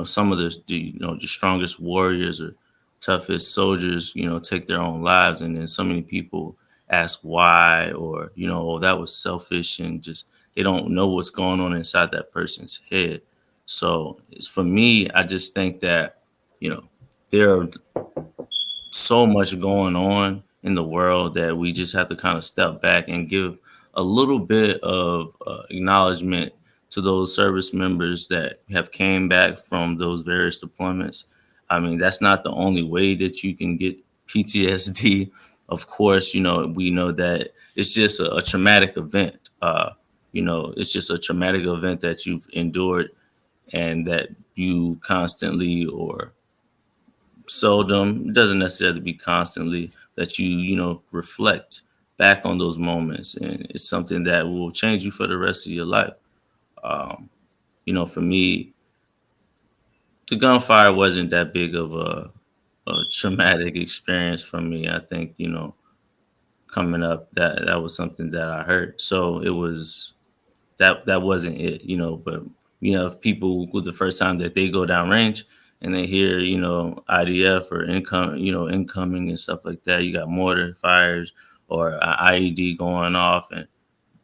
some of the strongest warriors or toughest soldiers, take their own lives, and then so many people ask why, or oh, that was selfish, and just they don't know what's going on inside that person's head. So it's, for me, I just think that there are so much going on in the world that we just have to kind of step back and give a little bit of acknowledgement to those service members that have came back from those various deployments. I mean, that's not the only way that you can get PTSD. Of course, we know that it's just a traumatic event. It's just a traumatic event that you've endured, and that you constantly or seldom, it doesn't necessarily be constantly, that you reflect back on those moments, and it's something that will change you for the rest of your life. um, for me, the gunfire wasn't that big of a traumatic experience for me. I think coming up, that was something that I heard, so it was that wasn't it. But if people, who the first time that they go down range and they hear IDF or incoming and stuff like that, you got mortar fires or an IED going off, and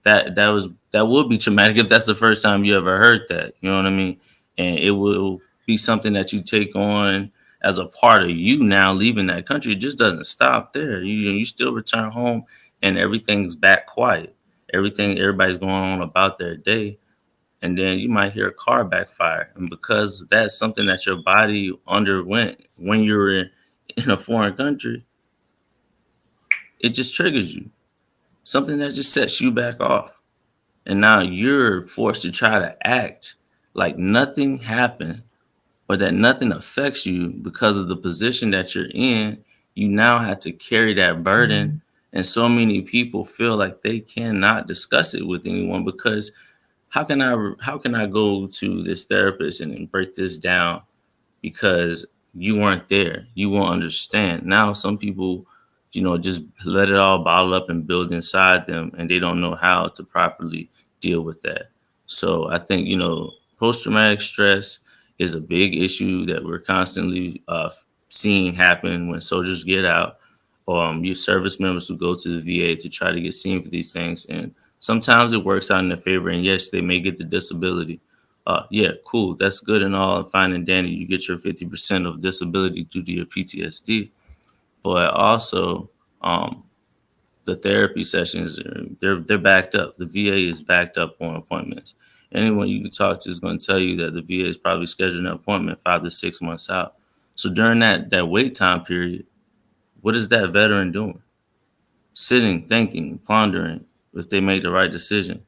that would be traumatic if that's the first time you ever heard that. You know what I mean? And it will be something that you take on as a part of you now leaving that country. It just doesn't stop there. You still return home and everything's back quiet. Everybody's going on about their day, and then you might hear a car backfire, and because that's something that your body underwent when you're in a foreign country, it just triggers you. Something that just sets you back off. And now you're forced to try to act like nothing happened, or that nothing affects you because of the position that you're in. You now have to carry that burden. And so many people feel like they cannot discuss it with anyone, because how can I go to this therapist and break this down, because you weren't there. You won't understand. Now some people, just let it all bottle up and build inside them, and they don't know how to properly deal with that. So I think, post-traumatic stress is a big issue that we're constantly seeing happen when soldiers get out. Your service members who go to the VA to try to get seen for these things. And sometimes it works out in their favor. And yes, they may get the disability. Yeah, cool. That's good and all, fine and dandy. You get your 50% of disability due to your PTSD. But also, the therapy sessions, they're backed up. The VA is backed up on appointments. Anyone you can talk to is going to tell you that the VA is probably scheduling an appointment 5 to 6 months out. So during that wait time period, what is that veteran doing? Sitting, thinking, pondering if they made the right decision.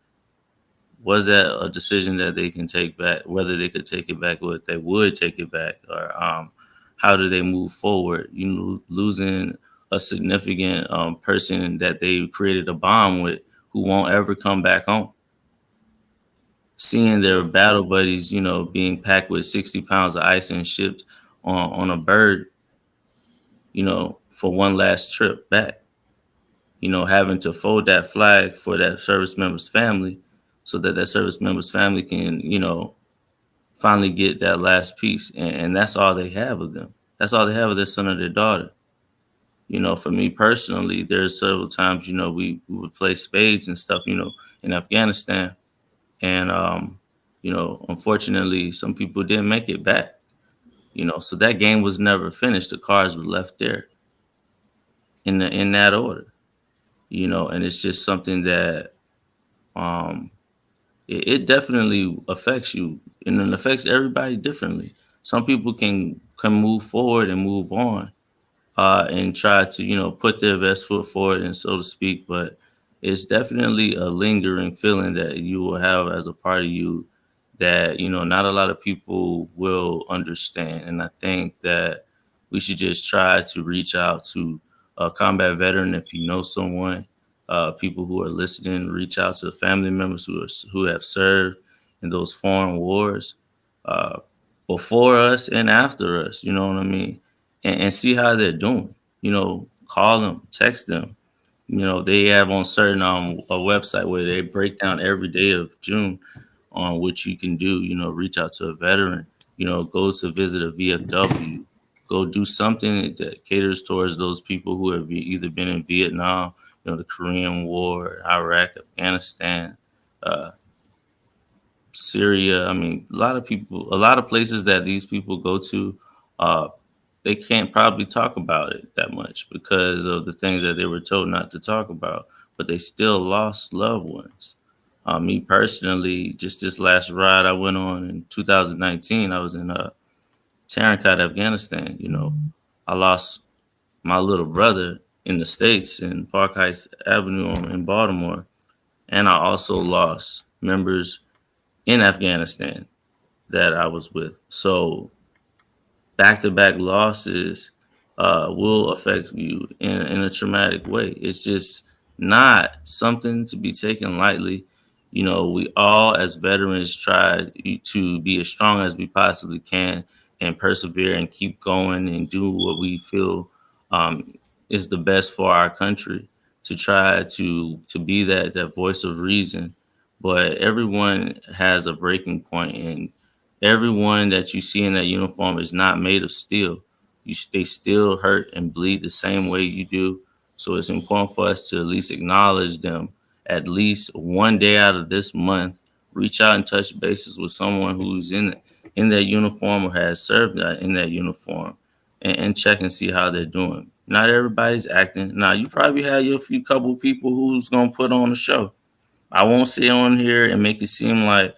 Was that a decision that they can take back? Whether they could take it back, or if they would take it back, or how do they move forward? Losing a significant person that they created a bond with, who won't ever come back home. Seeing their battle buddies, being packed with 60 pounds of ice and shipped on a bird, for one last trip back. Having to fold that flag for that service member's family, so that that service member's family can, finally get that last piece. And that's all they have of them. That's all they have of their son or their daughter. For me personally, there's several times, we would play spades and stuff, in Afghanistan. And, unfortunately, some people didn't make it back, so that game was never finished. The cards were left there in that order, and it's just something that it definitely affects you, and it affects everybody differently. Some people can move forward and move on, and try to, put their best foot forward, and so to speak. But it's definitely a lingering feeling that you will have as a part of you that, not a lot of people will understand. And I think that we should just try to reach out to a combat veteran. If you know someone, people who are listening, reach out to family members who have served in those foreign wars. before us and after us. You know what I mean? And see how they're doing. You know, call them, text them. You know, they have on certain a website where they break down every day of June on what you can do. You know, reach out to a veteran. You know, go to visit a VFW. Go do something that caters towards those people who have either been in Vietnam, you know, the Korean War, Iraq, Afghanistan, uh, Syria. I mean, a lot of people, a lot of places that these people go to, uh, they can't probably talk about it that much because of the things that they were told not to talk about, but they still lost loved ones. Me personally, just this last ride I went on in 2019, I was in Tarakat, Afghanistan. You know, I lost my little brother in the States in Park Heights Avenue in Baltimore, and I also lost members in Afghanistan that I was with. So back to back losses will affect you in a traumatic way. It's just not something to be taken lightly. You know, we all as veterans try to be as strong as we possibly can and persevere and keep going and do what we feel um, is the best for our country to try to be that voice of reason. But everyone has a breaking point, and everyone that you see in that uniform is not made of steel. They still hurt and bleed the same way you do. So it's important for us to at least acknowledge them at least one day out of this month. Reach out and touch bases with someone who's in that uniform or has served in that uniform, and check and see how they're doing. Not everybody's acting. Now you probably have your few couple people who's gonna put on a show. I won't sit on here and make it seem like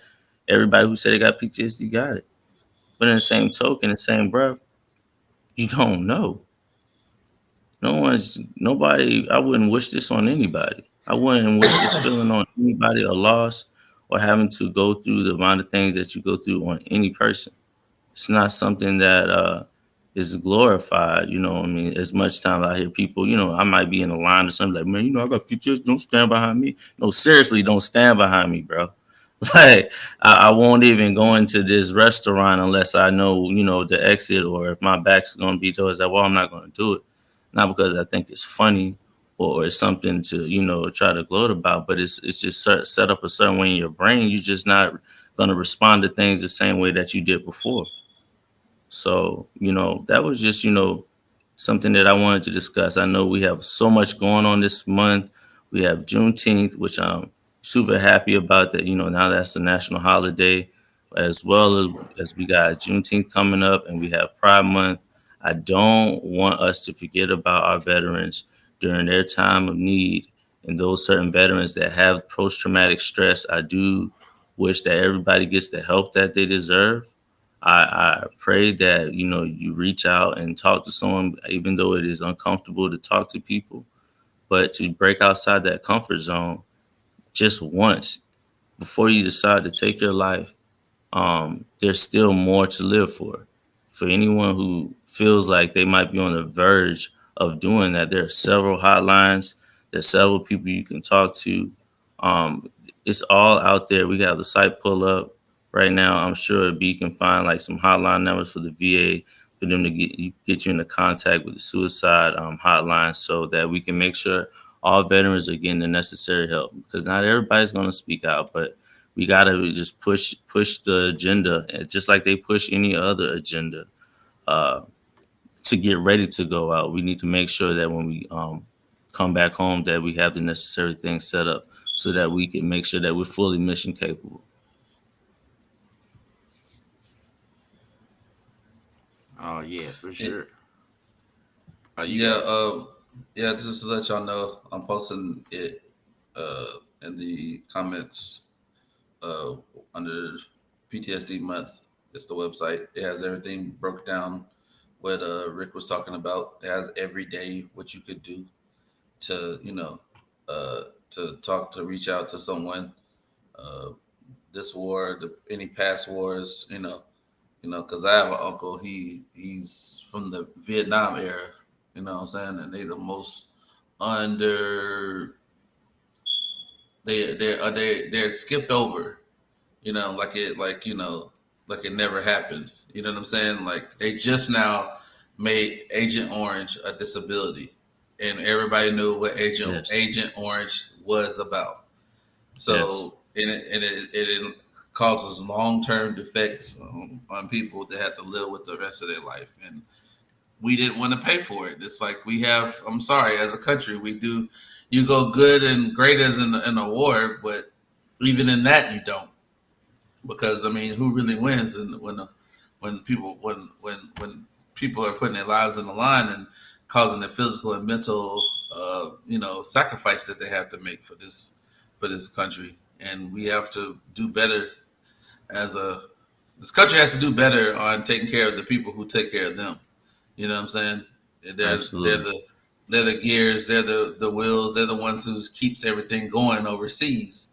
everybody who said they got PTSD got it. But in the same token, the same breath, you don't know. Nobody, I wouldn't wish this on anybody. I wouldn't wish this feeling on anybody or loss or having to go through the amount of things that you go through on any person. It's not something that is glorified, you know what I mean? As much time I hear people, you know, I might be in a line or something like, man, you know, I got PTSD, don't stand behind me. No, seriously, don't stand behind me, bro. Like I won't even go into this restaurant unless I know, you know, the exit, or if my back's gonna be towards that wall, I'm not gonna do it. Not because I think it's funny or it's something to, you know, try to gloat about, but it's just set up a certain way in your brain. You're just not gonna respond to things the same way that you did before. So, you know, that was just, you know, something that I wanted to discuss. I know we have so much going on this month. We have Juneteenth, which I'm super happy about that, you know, now that's a national holiday, as well as we got Juneteenth coming up and we have Pride Month. I don't want us to forget about our veterans during their time of need, and those certain veterans that have post traumatic stress. I do wish that everybody gets the help that they deserve. I pray that, you know, you reach out and talk to someone, even though it is uncomfortable to talk to people, but to break outside that comfort zone just once before you decide to take your life. There's still more to live for. For anyone who feels like they might be on the verge of doing that, there are several hotlines. There's several people you can talk to. Um, it's all out there. We got the site pull up right now. I'm sure B can find like some hotline numbers for the VA for them to get you into contact with the suicide hotline, so that we can make sure all veterans are getting the necessary help. Because not everybody's going to speak out, but we gotta just push the agenda, just like they push any other agenda, uh, to get ready to go out. We need to make sure that when we come back home, that we have the necessary things set up so that we can make sure that we're fully mission capable. Oh yeah, for Yeah, sure. Oh, you yeah, got it. yeah. Just to let y'all know, I'm posting it in the comments uh, under PTSD month. It's the website. It has everything broke down. What Rick was talking about. It has every day what you could do to, you know, uh, to talk, to reach out to someone. Uh, this war, any past wars, because I have an uncle. He's from the Vietnam era. You know what I'm saying? And they the most under they're skipped over. You know, like it like like it never happened. You know what I'm saying? Like they just now made Agent Orange a disability, and everybody knew what Yes. Agent Orange was about. Yes. So it causes long term effects on people that have to live with the rest of their life, and we didn't want to pay for it. It's like we have. I'm sorry, as a country, we do. You go good and great as an award, but even in that, you don't, because I mean, who really wins? And when people are putting their lives on the line and causing the physical and mental, sacrifice that they have to make for this country, and we have to do better as a this country has to do better on taking care of the people who take care of them. You know what I'm saying? They're Absolutely. the gears, they're the wheels, they're the ones who keeps everything going overseas.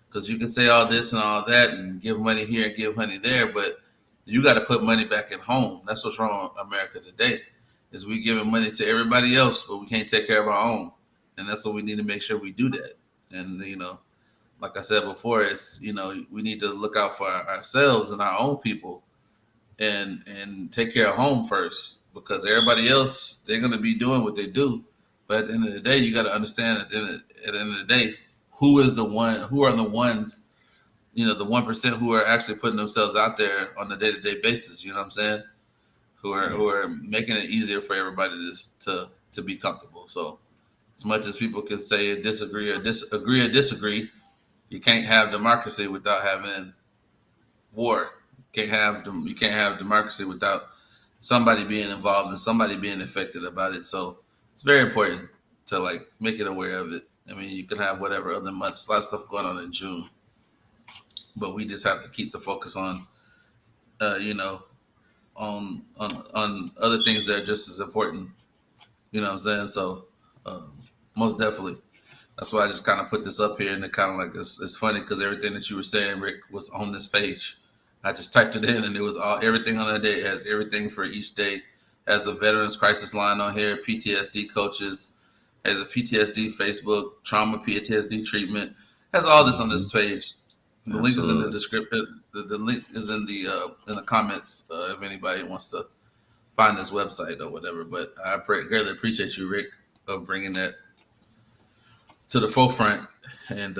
Because you can say all this and all that and give money here and give money there, but you got to put money back at home. That's what's wrong with America today. Is we giving money to everybody else, but we can't take care of our own, and that's what we need to make sure we do that. And like I said before, it's we need to look out for ourselves and our own people, and take care of home first, because everybody else, they're going to be doing what they do, but at the end of the day, you got to understand at the end of the day, who are the ones, the 1% who are actually putting themselves out there on a day-to-day basis. You know what I'm saying? Who Yes. are making it easier for everybody to be comfortable. So as much as people can say disagree or disagree, you can't have democracy without having war. You can't have democracy without somebody being involved and somebody being affected about it. So it's very important to like make it aware of it. I mean, you can have whatever other months, a lot of stuff going on in June, but we just have to keep the focus on, uh, you know, on other things that are just as important. You know what I'm saying? So um, most definitely. That's why I just kind of put this up here, and it kind of like it's funny because everything that you were saying, Rick, was on this page. I just typed it in, and it was all everything on that day. It has everything for each day. Has a veterans crisis line on here, PTSD coaches, has a PTSD Facebook, trauma PTSD treatment. Has all this on Hmm. this page. The link is in the Absolutely. description. The link is in the comments if anybody wants to find this website or whatever. But greatly appreciate you, Rick, of bringing that to the forefront, and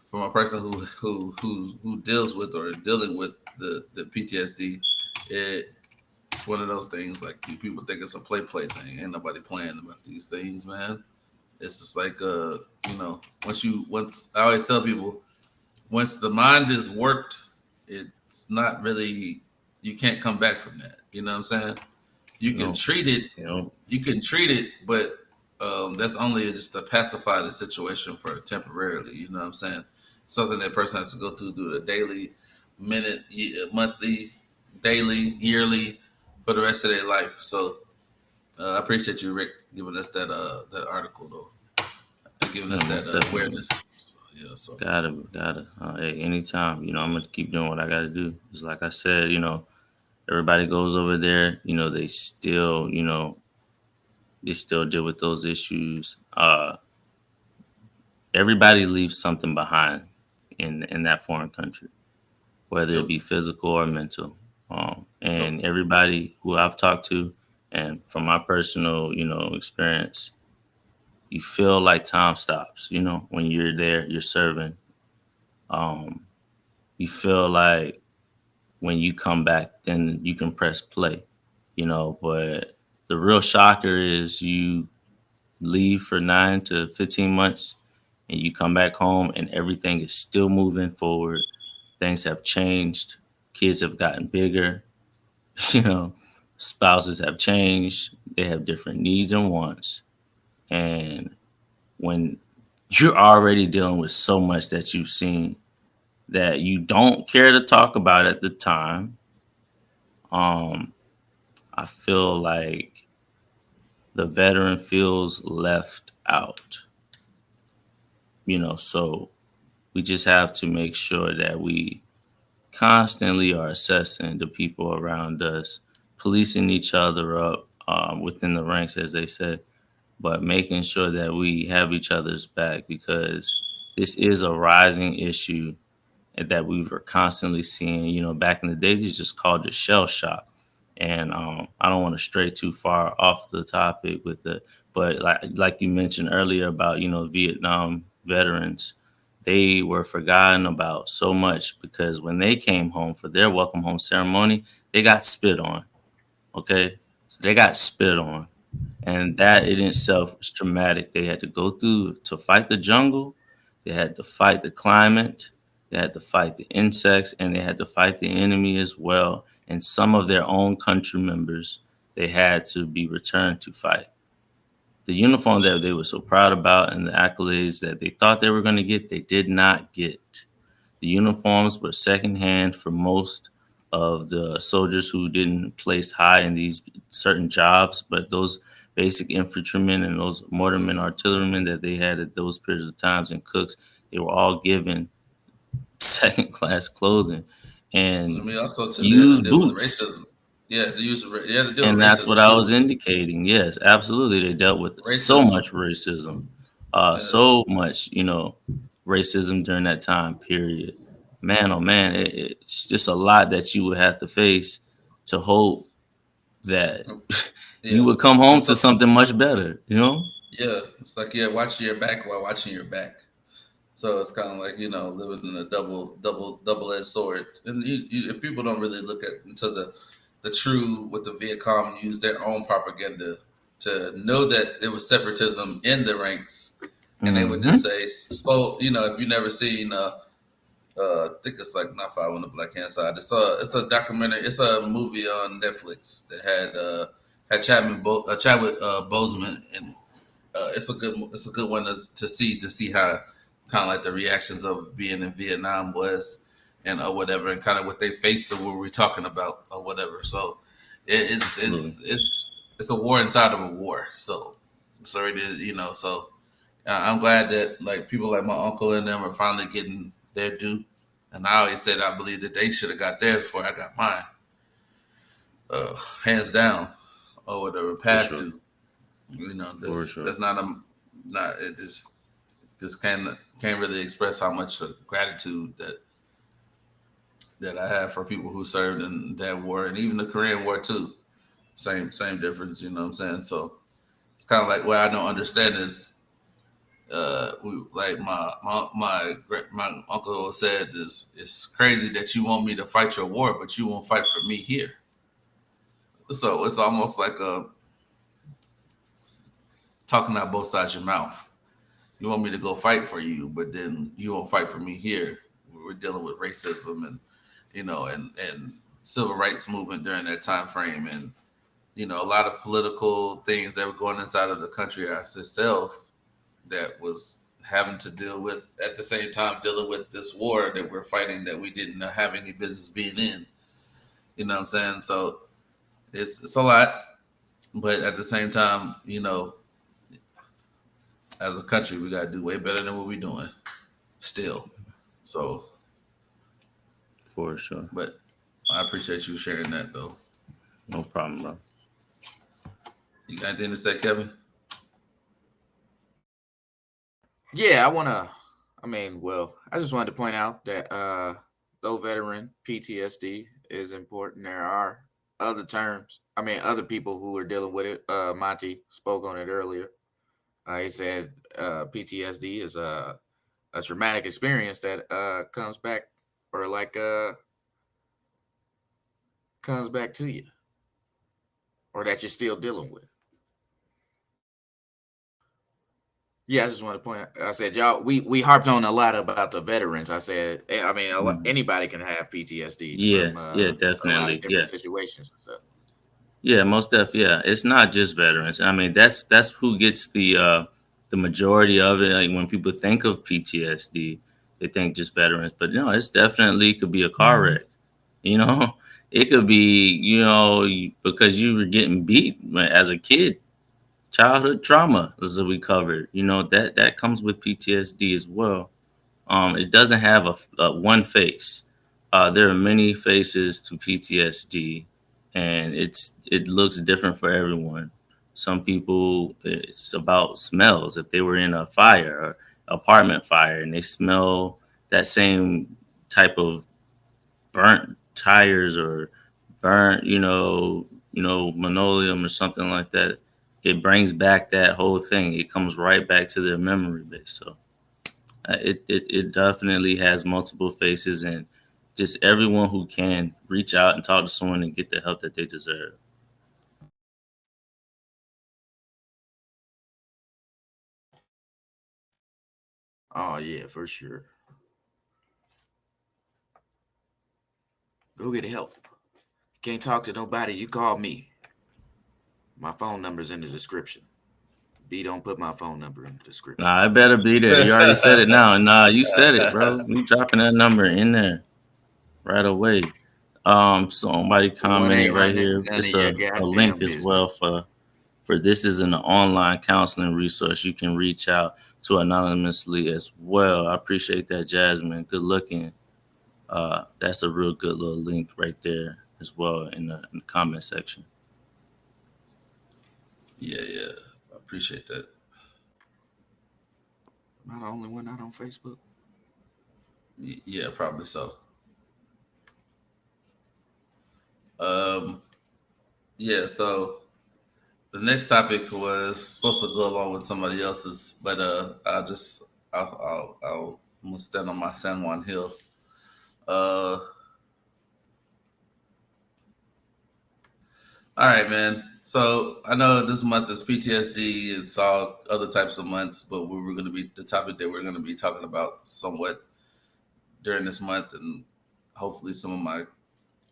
from a person who deals with or dealing with the PTSD, it's one of those things like people think it's a play thing. Ain't nobody playing about these things, man. It's just like once I always tell people, once the mind is worked, it's not really, you can't come back from that. You know what I'm saying? You can No. treat it, You know. but that's only just to pacify the situation for temporarily. You know what I'm saying? Something that person has to go through, do the daily, monthly, daily, yearly, for the rest of their life. So I appreciate you, Rick, giving us that article though, and giving Yeah, us that most definitely. awareness. So, yeah. So Gotta. Hey, anytime. I'm gonna keep doing what I gotta do. It's like I said. Everybody goes over there. They still deal with those issues. Everybody leaves something behind in that foreign country, whether it yep, be physical or mental. yep, And everybody who I've talked to, and from my personal, experience, you feel like time stops. When you're there, you're serving. Um, you feel like when you come back, then you can press play. But the real shocker is you leave for 9 to 15 months and you come back home and everything is still moving forward. Things have changed. Kids have gotten bigger. you know, Spouses have changed. They have different needs and wants. And when you're already dealing with so much that you've seen that you don't care to talk about at the time, um, I feel like the veteran feels left out. So we just have to make sure that we constantly are assessing the people around us, policing each other up within the ranks, as they say, but making sure that we have each other's back because this is a rising issue that we were constantly seeing. Back in the day, they just called it shell shock. And I don't want to stray too far off the topic with the, but like you mentioned earlier about Vietnam veterans, they were forgotten about so much because when they came home for their welcome home ceremony, they got spit on. Okay, so they got spit on, and that in itself was traumatic. They had to go through to fight the jungle, they had to fight the climate, they had to fight the insects, and they had to fight the enemy as well. And some of their own country members, they had to be returned to fight. The uniform that they were so proud about and the accolades that they thought they were going to get, they did not get. The uniforms were secondhand for most of the soldiers who didn't place high in these certain jobs, but those basic infantrymen and those mortarmen, artillerymen that they had at those periods of times and cooks, they were all given second class clothing and I mean, also too, they had to used deal with boots. racism. Yeah, they had to deal And with that's what racism I too. was indicating. Yes, absolutely. They dealt with so Racism. much racism, Yeah. so much, racism during that time period. Man, oh man, it's just a lot that you would have to face to hope that you Yeah. would come home It's to a, something much better, yeah. It's like yeah, watching your back while watching your back. So it's kind of like living in a double-edged sword. And if people don't really look at into the true what the Viet Cong used their own propaganda to know that there was separatism in the ranks, and they would just Hmm. say slow. If you never seen I think it's like not Five on the Black Hand Side. It's a documentary. It's a movie on Netflix that had Chadwick Boseman in it. It's a good one to see how kind of like the reactions of being in Vietnam was and or whatever and kind of what they faced or what we're talking about or whatever. So it's Absolutely. it's it's it's a war inside of a war. So it is so I'm glad that like people like my uncle and them are finally getting their due. And I always said I believe that they should have got theirs before I got mine, uh, hands down, or whatever For past sure. due. For That's sure. that's not a not it just can't really express how much gratitude that I have for people who served in that war and even the Korean War too. Same difference, you know what I'm saying? So it's kind of like what I don't understand is like my uncle said is it's crazy that you want me to fight your war, but you won't fight for me here. So it's almost like talking out both sides of your mouth. You want me to go fight for you, but then you won't fight for me here. We're dealing with racism and and civil rights movement during that time frame, and a lot of political things that were going inside of the country itself that was having to deal with at the same time dealing with this war that we're fighting that we didn't have any business being in. You know what I'm saying? So it's a lot, but at the same time, as a country, we got to do way better than what we're doing still. So, For sure. but I appreciate you sharing that though. No problem, bro. You got anything to say, Kevin? Yeah, I just wanted to point out that though veteran PTSD is important, there are other terms. Other people who are dealing with it. Monty spoke on it earlier. He said PTSD is a traumatic experience that comes back or comes back to you or that you're still dealing with. Yeah, I just want to point out. I said, y'all, we harped on a lot about the veterans. I said, Mhm. anybody can have PTSD Yeah, from yeah, a lot of definitely. different Yeah. situations and stuff. Yeah, most def. Yeah, it's not just veterans. I mean, that's who gets the majority of it. Like when people think of PTSD, they think just veterans, but no, it's definitely could be a car wreck. You know, it could be because you were getting beat as a kid, childhood trauma, as we covered. That comes with PTSD as well. It doesn't have a one face. There are many faces to PTSD, and it looks different for everyone. Some people, it's about smells. If they were in a fire or apartment fire, and they smell that same type of burnt tires or burnt, linoleum or something like that, it brings back that whole thing. It comes right back to their memory base. So it definitely has multiple faces, and just everyone who can reach out and talk to someone and get the help that they deserve. Oh yeah, for sure. Go get help. Can't talk to nobody, you call me. My phone number's in the description. B, don't put my phone number in the description. Nah, it better be there. You already said it now. Nah, you said it, bro. We dropping that number in there right away. Somebody commented right 1-800 here. none of It's your a link goddamn as well business. for this is an online counseling resource. You can reach out to anonymously as well. I appreciate that, Jasmine. Good looking. That's a real good little link right there as well in the comment section. Yeah, I appreciate that. Am I the only one not on Facebook? Yeah, probably so. Um, yeah, so the next topic was supposed to go along with somebody else's, but I'm gonna stand on my San Juan Hill. Uh, all right, man. So I know this month is PTSD. It's all other types of months, but we were going to be the topic that we're going to be talking about somewhat during this month, and hopefully some of my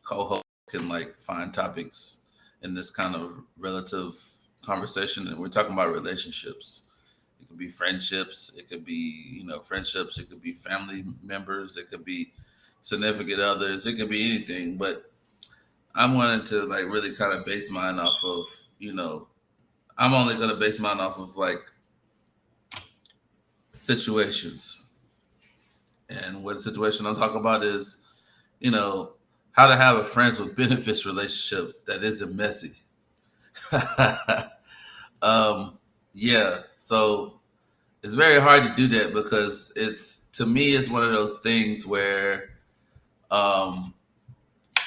co-hosts can like find topics in this kind of relative conversation. And we're talking about relationships. It could be friendships. It could be friendships. It could be family members. It could be significant others. It could be anything, but I wanted to like really kind of base mine off of, I'm only going to base mine off of like situations. And what situation I'm talking about is, how to have a friends with benefits relationship that isn't messy. Yeah. So it's very hard to do that because to me, it's one of those things where, um,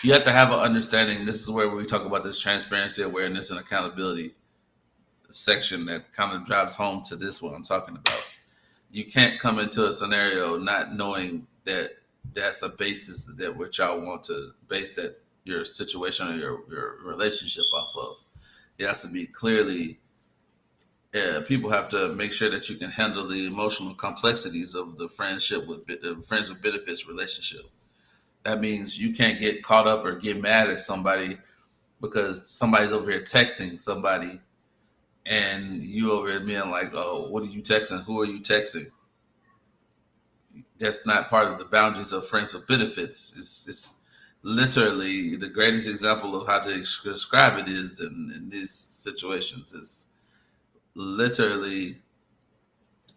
you have to have an understanding. This is where we talk about this transparency, awareness, and accountability section that kind of drives home to this what I'm talking about. You can't come into a scenario not knowing that that's a basis that what y'all want to base that your situation or your relationship off of. It has to be clearly. People have to make sure that you can handle the emotional complexities of the friendship with the friends with benefits relationship. That means you can't get caught up or get mad at somebody because somebody's over here texting somebody and you over here being like, oh, what are you texting? Who are you texting? That's not part of the boundaries of friends with benefits. It's literally the greatest example of how to describe it is in these situations. It's literally,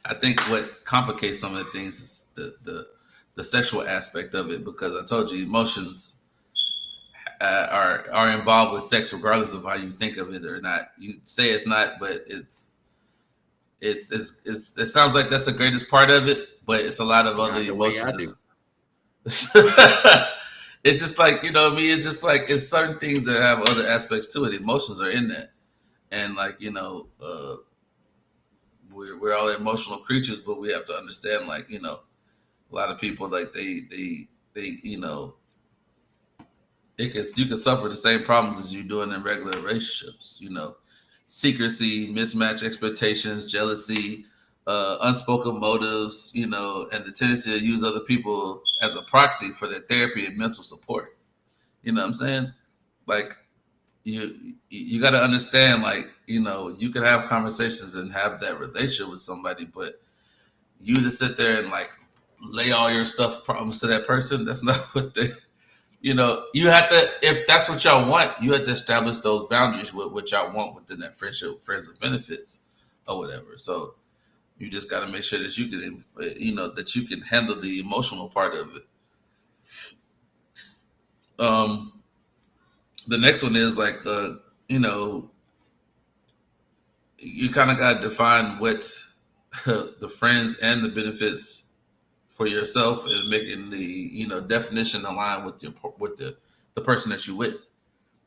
I think what complicates some of the things is the sexual aspect of it because I told you emotions are involved with sex regardless of how you think of it or not. You say it's not, but it sounds like that's the greatest part of it, but it's a lot of Not other the way I do. emotions. It's just like it's just like it's certain things that have other aspects to it. Emotions are in that, and like we're all emotional creatures, but we have to understand like a lot of people like they you can suffer the same problems as you do in regular relationships. Secrecy, mismatched expectations, jealousy, unspoken motives. And the tendency to use other people as a proxy for their therapy and mental support. You know what I'm saying? Like you got to understand, like you can have conversations and have that relationship with somebody, but you to sit there and like lay all your stuff problems to that person. That's not what they you have to, if that's what y'all want, you have to establish those boundaries with what y'all want within that friendship, friends with benefits or whatever. So you just got to make sure that you can, that you can handle the emotional part of it. The next one is like, you know, you kind of got to define what the friends and the benefits for yourself and making the definition align with the person that you with.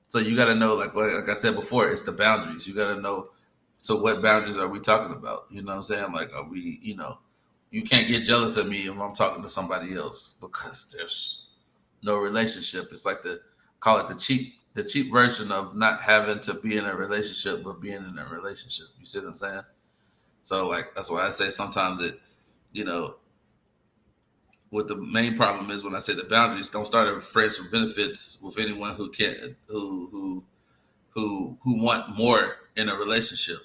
So you got to know, like I said before, it's the boundaries. You got to know. So what boundaries are we talking about? You know what I'm saying? Like, are we, you can't get jealous of me if I'm talking to somebody else because there's no relationship. It's like call it the cheap version of not having to be in a relationship but being in a relationship. You see what I'm saying? So like that's why I say sometimes you know, what the main problem is when I say the boundaries, don't start a friends with benefits with anyone who can't who want more in a relationship.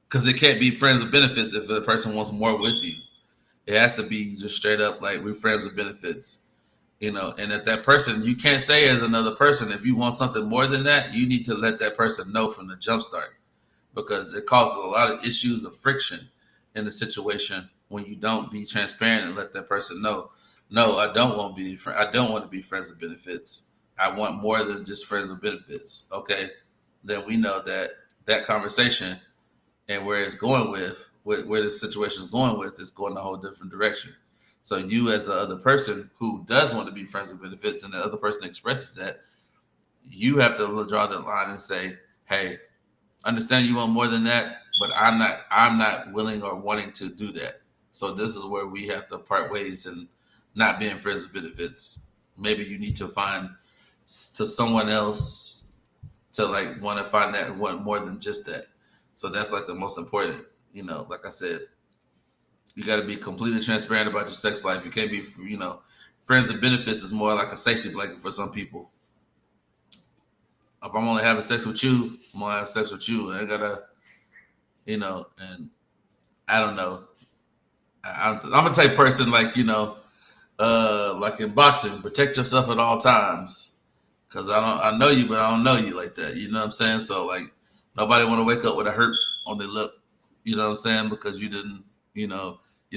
Because it can't be friends with benefits if the person wants more with you. It has to be just straight up like we're friends with benefits. And if that person, you can't say as another person, if you want something more than that, you need to let that person know from the jump start because it causes a lot of issues of friction in the situation when you don't be transparent and let that person know, no, I don't want to be I don't want to be friends with benefits. I want more than just friends with benefits. Okay, then we know that conversation and where it's going with where this situation is going with is going a whole different direction. So you as the other person who does want to be friends with benefits and the other person expresses that, you have to draw the line and say, hey, understand you want more than that, but I'm not willing or wanting to do that. So this is where we have to part ways and not being friends with benefits. Maybe you need to find to someone else to like want to find that want more than just that. So that's like the most important. Like I said, you got to be completely transparent about your sex life. You can't be, friends with benefits is more like a safety blanket for some people. If I'm only having sex with you, I'm gonna have sex with you. I gotta, and I don't know. I'm a type person like in boxing, protect yourself at all times. Cause I know you, but I don't know you like that. You know what I'm saying? So like, nobody want to wake up with a hurt on their lip. You know what I'm saying? Because you didn't, you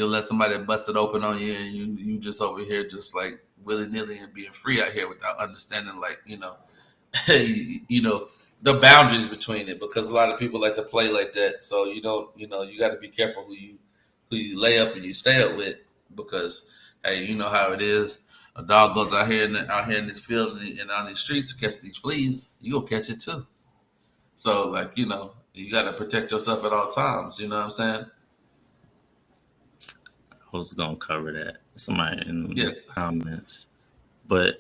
let somebody bust it open on you, and you just over here just like willy nilly and being free out here without understanding the boundaries between it. Because a lot of people like to play like that. So you don't, you got to be careful who you lay up and you stay up with because hey, you know how it is. A dog goes out here in this field and on these streets to catch these fleas. You gonna catch it too. So like you got to protect yourself at all times. You know what I'm saying? I was gonna cover that. Somebody in Yeah. the comments, but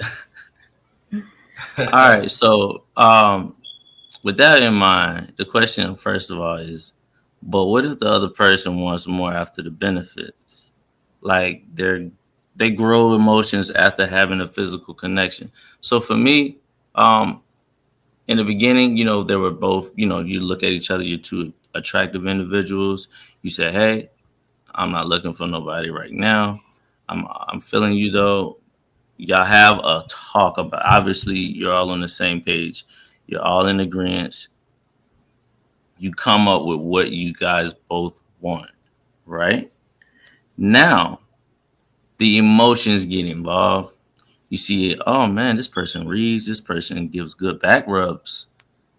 all right. So, with that in mind, the question first of all is, but what if the other person wants more after the benefits? Like they grow emotions after having a physical connection. So for me, in the beginning, they were both, you look at each other, you're two attractive individuals. You say, hey, I'm not looking for nobody right now. I'm feeling you though. Y'all have a talk about. Obviously, you're all on the same page. You're all in agreement. You come up with what you guys both want, right? Now, the emotions get involved. You see it. Oh man, this person reads. This person gives good back rubs.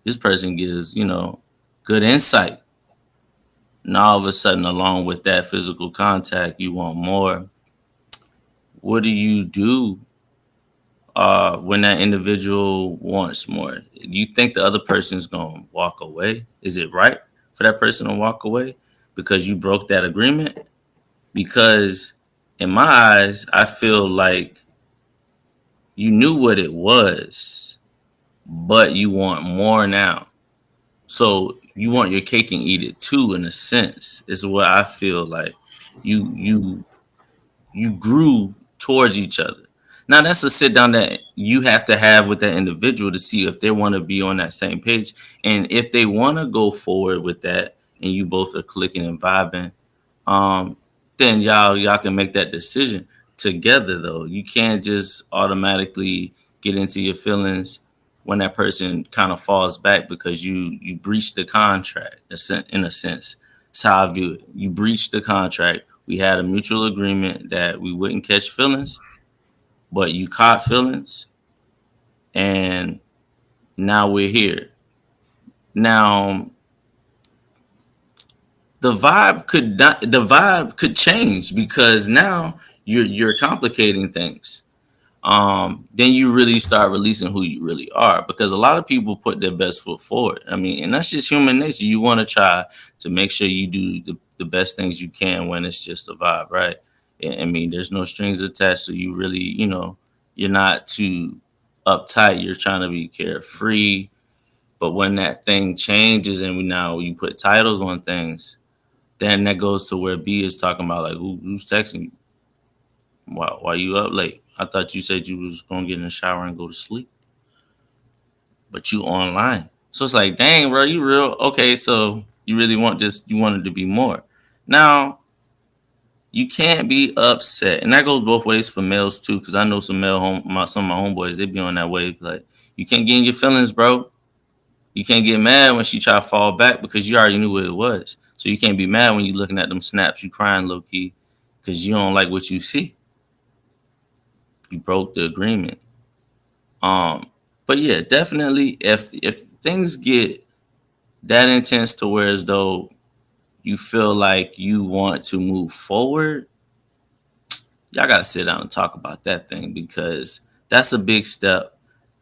This person gives, good insight. And all of a sudden, along with that physical contact, you want more. What do you do when that individual wants more? Do you think the other person is going to walk away? Is it right for that person to walk away because you broke that agreement? Because in my eyes, I feel like you knew what it was, but you want more now. So you want your cake and eat it too, in a sense, is what I feel like. You grew towards each other. Now that's a sit down that you have to have with that individual to see if they want to be on that same page. And if they want to go forward with that and you both are clicking and vibing, then y'all can make that decision together though. You can't just automatically get into your feelings when that person kind of falls back because you breached the contract in a sense. That's how I view it. You breached the contract. We had a mutual agreement that we wouldn't catch feelings, but you caught feelings, and now we're here. Now the vibe could change because now you're complicating things. Then you really start releasing who you really are, because a lot of people put their best foot forward. I mean, and that's just human nature. You want to try to make sure you do the best things you can when it's just a vibe, right? I mean, there's no strings attached, so you really, you're not too uptight. You're trying to be carefree. But when that thing changes and now you put titles on things, then that goes to where B is talking about, like, who's texting you? Why you up late? I thought you said you was gonna get in the shower and go to sleep, but you online. So it's like, dang, bro, you real? Okay, so you really you wanted to be more. Now you can't be upset, and that goes both ways for males too. Because I know some some of my homeboys, they be on that way. Like, you can't get in your feelings, bro. You can't get mad when she try to fall back because you already knew what it was. So you can't be mad when you looking at them snaps, you crying low key because you don't like what you see. You broke the agreement. But yeah, definitely if things get that intense to where as though you feel like you want to move forward, y'all gotta sit down and talk about that thing, because that's a big step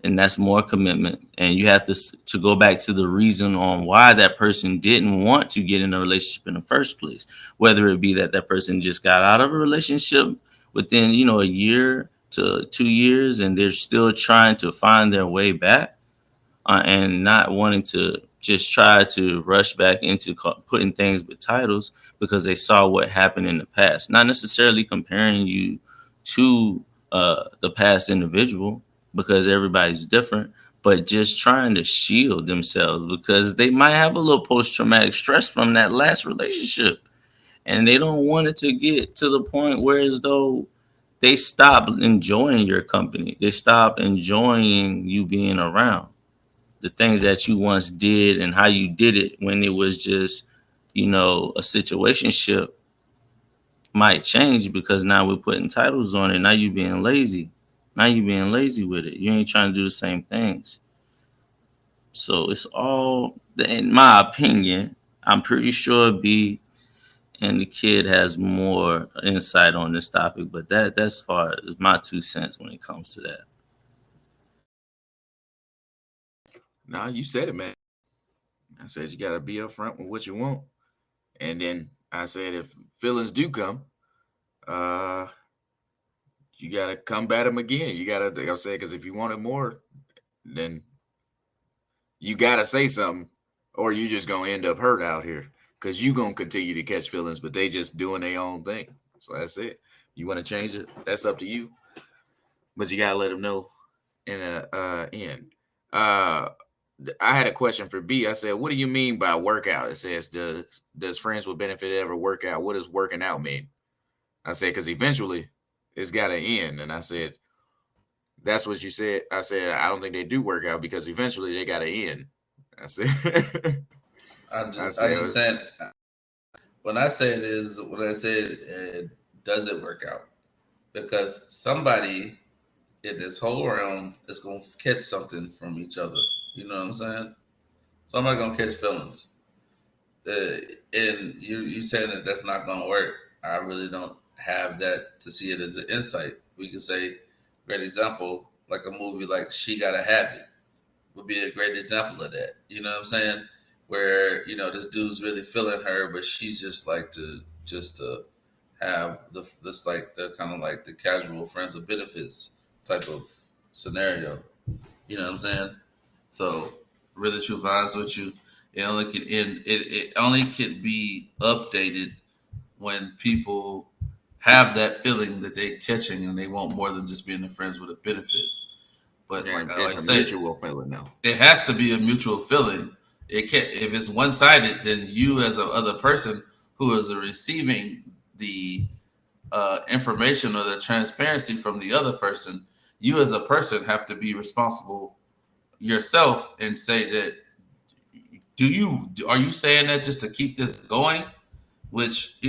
and that's more commitment. And you have to go back to the reason on why that person didn't want to get in a relationship in the first place. Whether it be that that person just got out of a relationship within, a year to 2 years, and they're still trying to find their way back, and not wanting to just try to rush back into putting things with titles because they saw what happened in the past. Not necessarily comparing you to the past individual, because everybody's different, but just trying to shield themselves because they might have a little post-traumatic stress from that last relationship, and they don't want it to get to the point where as though they stop enjoying your company. They stop enjoying you being around. The things that you once did and how you did it when it was just, a situationship might change because now we're putting titles on it. Now you being lazy. Now you being lazy with it. You ain't trying to do the same things. So it's all, in my opinion, I'm pretty sure B and the kid has more insight on this topic, but that's far as my 2 cents when it comes to that. Nah, you said it, man. I said you gotta be upfront with what you want, and then I said if feelings do come, uh, you gotta combat them again. You gotta, like I said, because if you wanted more, then you gotta say something, or you just gonna end up hurt out here because you gonna continue to catch feelings, but they just doing their own thing. So that's it. You want to change it? That's up to you, but you gotta let them know in a end. I had a question for B. I said, what do you mean by workout? It says, does friends with benefit ever work out? What does working out mean? I said, because eventually it's got to end. And I said, that's what you said. I said, I don't think they do work out because eventually they got to end. I said, I just said, when I say it is, when I say it, does it work out? Because somebody in this whole realm is going to catch something from each other. You know what I'm saying? Somebody gonna catch feelings, and you saying that that's not gonna work. I really don't have that to see it as an insight. We could say, great example, like a movie like She Gotta Have It would be a great example of that. You know what I'm saying? Where this dude's really feeling her, but she's just like to have this like the kind of like the casual friends with benefits type of scenario. You know what I'm saying? So really true vibes with you. It only can be updated when people have that feeling that they're catching and they want more than just being the friends with the benefits. But yeah, like I it's a said, mutual feeling now. it has to be a mutual feeling. It can't, if it's one sided, then you as a other person who is receiving the information or the transparency from the other person, you as a person have to be responsible yourself and say that are you saying that just to keep this going? Which I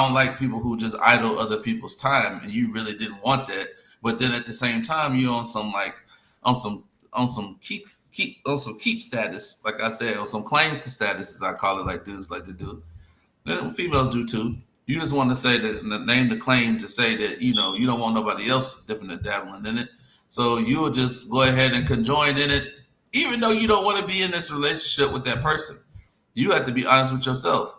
don't like people who just idle other people's time, and you really didn't want that, but then at the same time you on some like on some keep status, like I said, on some claims to status, as I call it, like dudes like to do. And females do too. You just want to say that, name the claim to say that you don't want nobody else dipping and dabbling in it. So you will just go ahead and conjoin in it, even though you don't want to be in this relationship with that person. You have to be honest with yourself.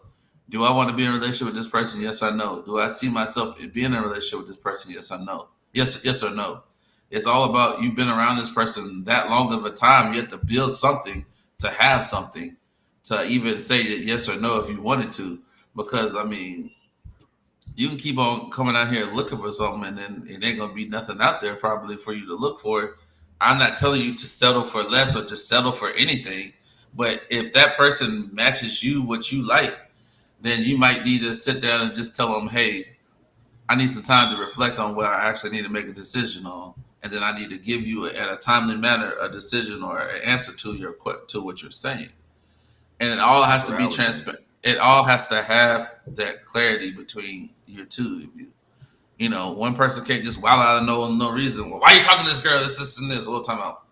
Do I want to be in a relationship with this person? Yes or no. Do I see myself being in a relationship with this person? Yes or no. Yes or no. It's all about you've been around this person that long of a time. You have to build something to have something to even say that yes or no if you wanted to. Because I mean, you can keep on coming out here looking for something, and then it ain't gonna be nothing out there probably for you to look for. I'm not telling you to settle for less or just settle for anything, but if that person matches you what you like, then you might need to sit down and just tell them, hey, I need some time to reflect on what I actually need to make a decision on, and then I need to give you at a timely manner a decision or an answer to what you're saying. And it all has to be transparent. It all has to have that clarity between you two. One person can't just wild out of no reason. Well, why are you talking to this girl? This and this. What time out?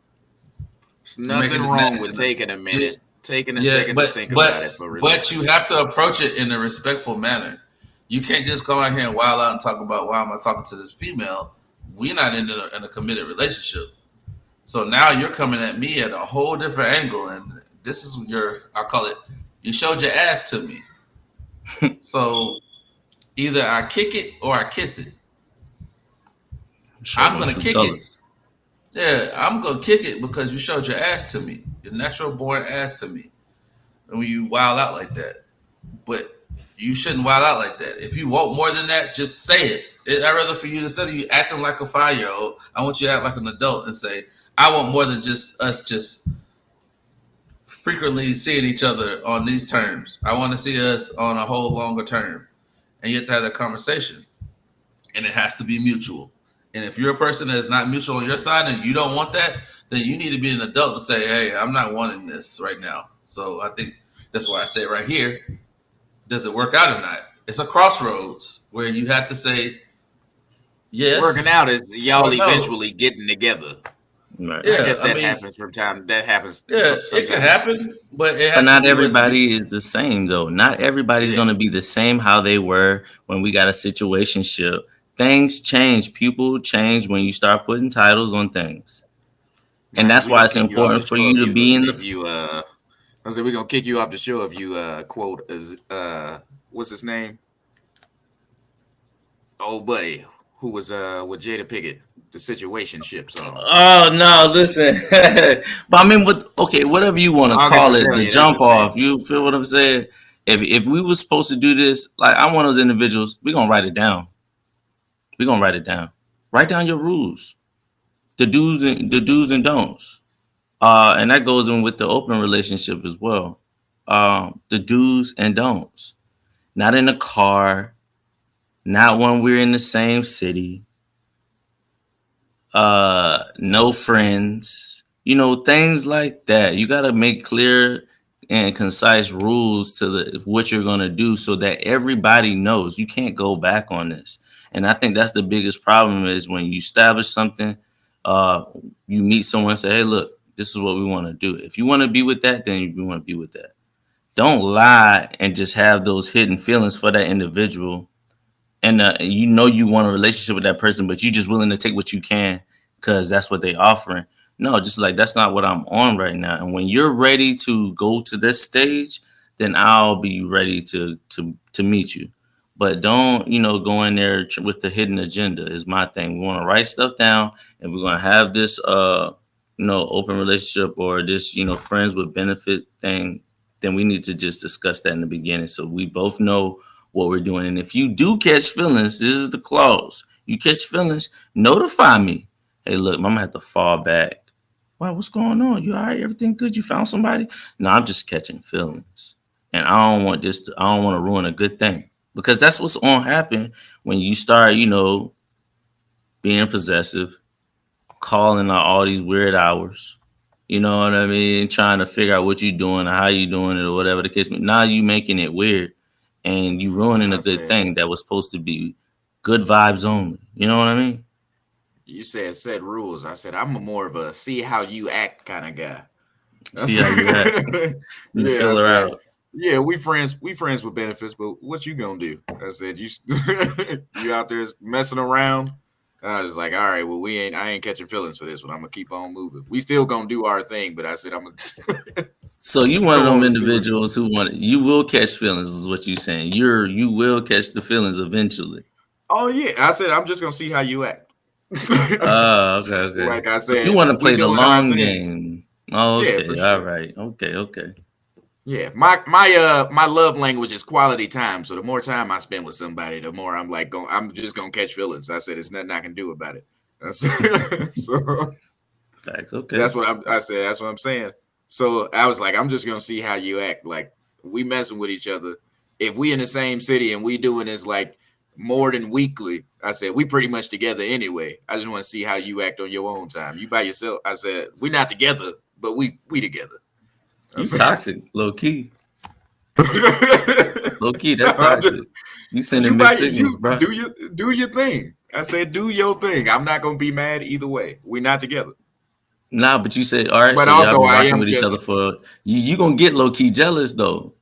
There's nothing wrong with taking a minute, taking a second to think about it. But you have to approach it in a respectful manner. You can't just go out here and wild out and talk about why am I talking to this female? We're not in a committed relationship. So now you're coming at me at a whole different angle, and this is I'll call it, you showed your ass to me. So either I kick it or I kiss it. I'm going to kick it. Yeah, I'm going to kick it because you showed your ass to me, your natural born ass to me. And when you wild out like that. But you shouldn't wild out like that. If you want more than that, just say it. I'd rather for you, instead of you acting like a 5-year-old, I want you to act like an adult and say, I want more than just us just frequently seeing each other on these terms. I want to see us on a whole longer term. And you have to have that conversation. And it has to be mutual. And if you're a person that is not mutual on your side and you don't want that, then you need to be an adult and say, hey, I'm not wanting this right now. So I think that's why I say it right here. Does it work out or not? It's a crossroads where you have to say yes. Working out is y'all eventually getting together. Right. Yeah, I guess happens from time. That happens. Yeah, it can happen, but not everybody is the same though. Not everybody's going to be the same how they were when we got a situationship. Things change. People change when you start putting titles on things, and that's why it's important for you to be in the. I said we're gonna kick you off the show if you quote as what's his name? Old buddy who was with Jada Pinkett, the situationship song. Oh no, listen. But I mean, whatever you want to call it, the jump off. You feel what I'm saying? If we were supposed to do this, like I'm one of those individuals, we're gonna write it down. We're gonna write it down. Write down your rules, the do's and don'ts. And that goes in with the open relationship as well. The do's and don'ts. Not in the car, not when we're in the same city. No friends. Things like that. You got to make clear and concise rules to what you're going to do so that everybody knows. You can't go back on this. And I think that's the biggest problem is when you establish something, you meet someone and say, hey, look, this is what we want to do. If you want to be with that, then you want to be with that. Don't lie and just have those hidden feelings for that individual. And you want a relationship with that person, but you're just willing to take what you can because that's what they're offering. No, just like that's not what I'm on right now. And when you're ready to go to this stage, then I'll be ready to meet you. But don't, go in there with the hidden agenda is my thing. We want to write stuff down and we're going to have this, open relationship or this, friends with benefit thing. Then we need to just discuss that in the beginning. So we both know what we're doing. And if you do catch feelings, this is the clause. You catch feelings, notify me. Hey, look, I'm going to have to fall back. Wow, what's going on? You all right? Everything good? You found somebody? No, I'm just catching feelings. And I don't want to ruin a good thing. Because that's what's going to happen when you start, being possessive, calling out all these weird hours. You know what I mean? Trying to figure out what you're doing or how you doing it or whatever the case. But now you making it weird and you ruining a good thing that was supposed to be good vibes only. You know what I mean? You said set rules. I said I'm more of a see how you act kind of guy. See how you act. You feel her out. Yeah, we friends with benefits, but what you gonna do? I said, you out there messing around. I was like, all right, well, I ain't catching feelings for this one. I'm gonna keep on moving. We still gonna do our thing, but I said I'm gonna So you one of go them on and see what's going individuals who you will catch feelings, is what you saying. You will catch the feelings eventually. Oh yeah, I said I'm just gonna see how you act. Okay. Like I So you said, want to we play the doing our long thing. game. Yeah, Okay, for all sure. right. Okay. Yeah, my love language is quality time. So the more time I spend with somebody, the more I'm just gonna catch feelings. I said it's nothing I can do about it. So Facts. Okay. that's what I said. That's what I'm saying. So I was like, I'm just gonna see how you act. Like we messing with each other. If we in the same city and we doing this like more than weekly, I said we pretty much together anyway. I just want to see how you act on your own time. You by yourself. I said we're not together, but we together. You toxic, low key. Low key, that's I'm toxic. just, You sending mixed signals, bro. do your thing. I said do your thing. I'm not gonna be mad either way. We're not together. Nah, but you say, all right, But so y'all also be I rocking am with each just other for you gonna get low key jealous though.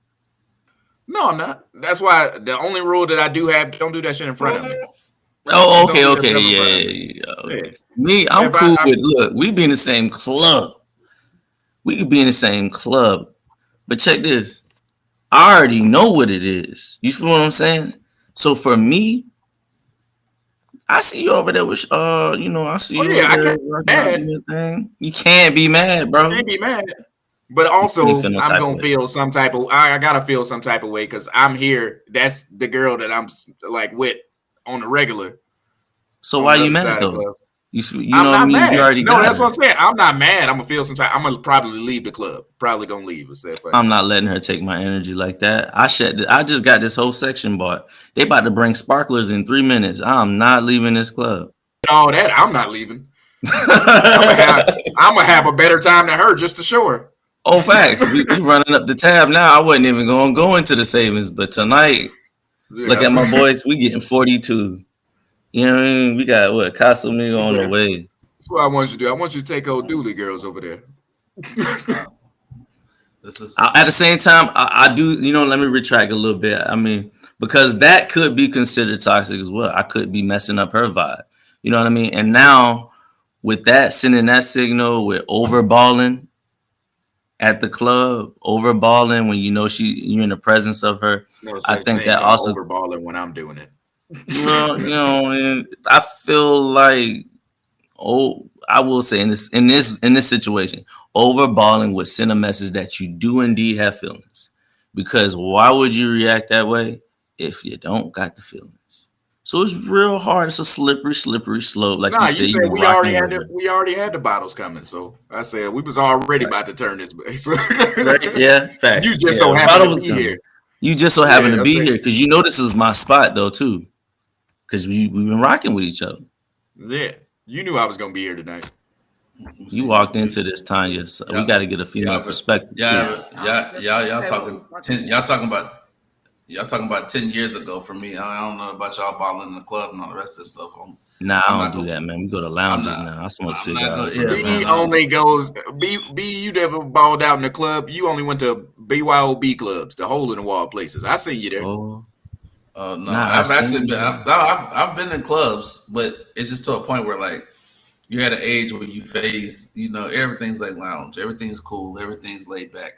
no, I'm not. That's why the only rule that I do have, don't do that shit in front of me. Oh, Don't do that okay, stuff in front of me. yeah. Yeah. Okay. Me, I'm If cool with look, we be in the same club. We could be in the same club. But check this. I already know what it is. You feel what I'm saying? So for me, I see you over there with I see oh you yeah, over I there can't be rocking out mad. doing your thing. You can't be mad, I bro. can't be mad. But You can't also feel no I'm type of gonna way. feel some type of I gotta feel some type of way because I'm here. That's the girl that I'm like with on the regular So on why the you other mad side of the though? club. You I'm know what I not mean? You mad. already No, got that's what her. I'm saying. I'm not mad. I'm gonna feel some type. I'm gonna probably leave the club. Probably gonna leave and say fuck it. I'm not letting her take my energy like that. I just got this whole section bought. They about to bring sparklers in 3 minutes. I'm not leaving this club. All that I'm not leaving. I'm gonna have a better time than her just to show her. Oh, facts. We running up the tab now. I wasn't even gonna go into the savings, but tonight, look at my boys. We getting 42. You know what I mean? We got what Casamigo on the way. That's what I want you to do. I want you to take old Dooley girls over there. At the same time, I do. Let me retract a little bit. I mean, because that could be considered toxic as well. I could be messing up her vibe. You know what I mean? And now with that, sending that signal with overballing at the club, overballing when you're in the presence of her. No I such think thing that called also, overballing when I'm doing it. and I feel like, I will say in this situation, overballing would send a message that you do indeed have feelings. Because why would you react that way if you don't got the feelings? So it's real hard. It's a slippery slope. Like Nah, you you said, said you we rocking already with her. had the bottles coming. So I said we was already about to turn this base. Right? Yeah, facts. You just so happen to be here. You just so happen to be said, here because you know this is my spot though too. Because we've been rocking with each other. Yeah, you knew I was gonna be here tonight. You walked into this, Tanya. So we got to get a female perspective too. Y'all talking about 10 years ago for me. I don't know about y'all balling in the club and all the rest of this stuff. Nah, I don't do that, man. We go to lounges now. I smoke cigars. B only goes B. You never balled out in the club. You only went to BYOB clubs, the hole in the wall places. I see you there. No, I've been in clubs, but it's just to a point where like you're at an age where you phase, everything's like lounge, everything's cool, everything's laid back.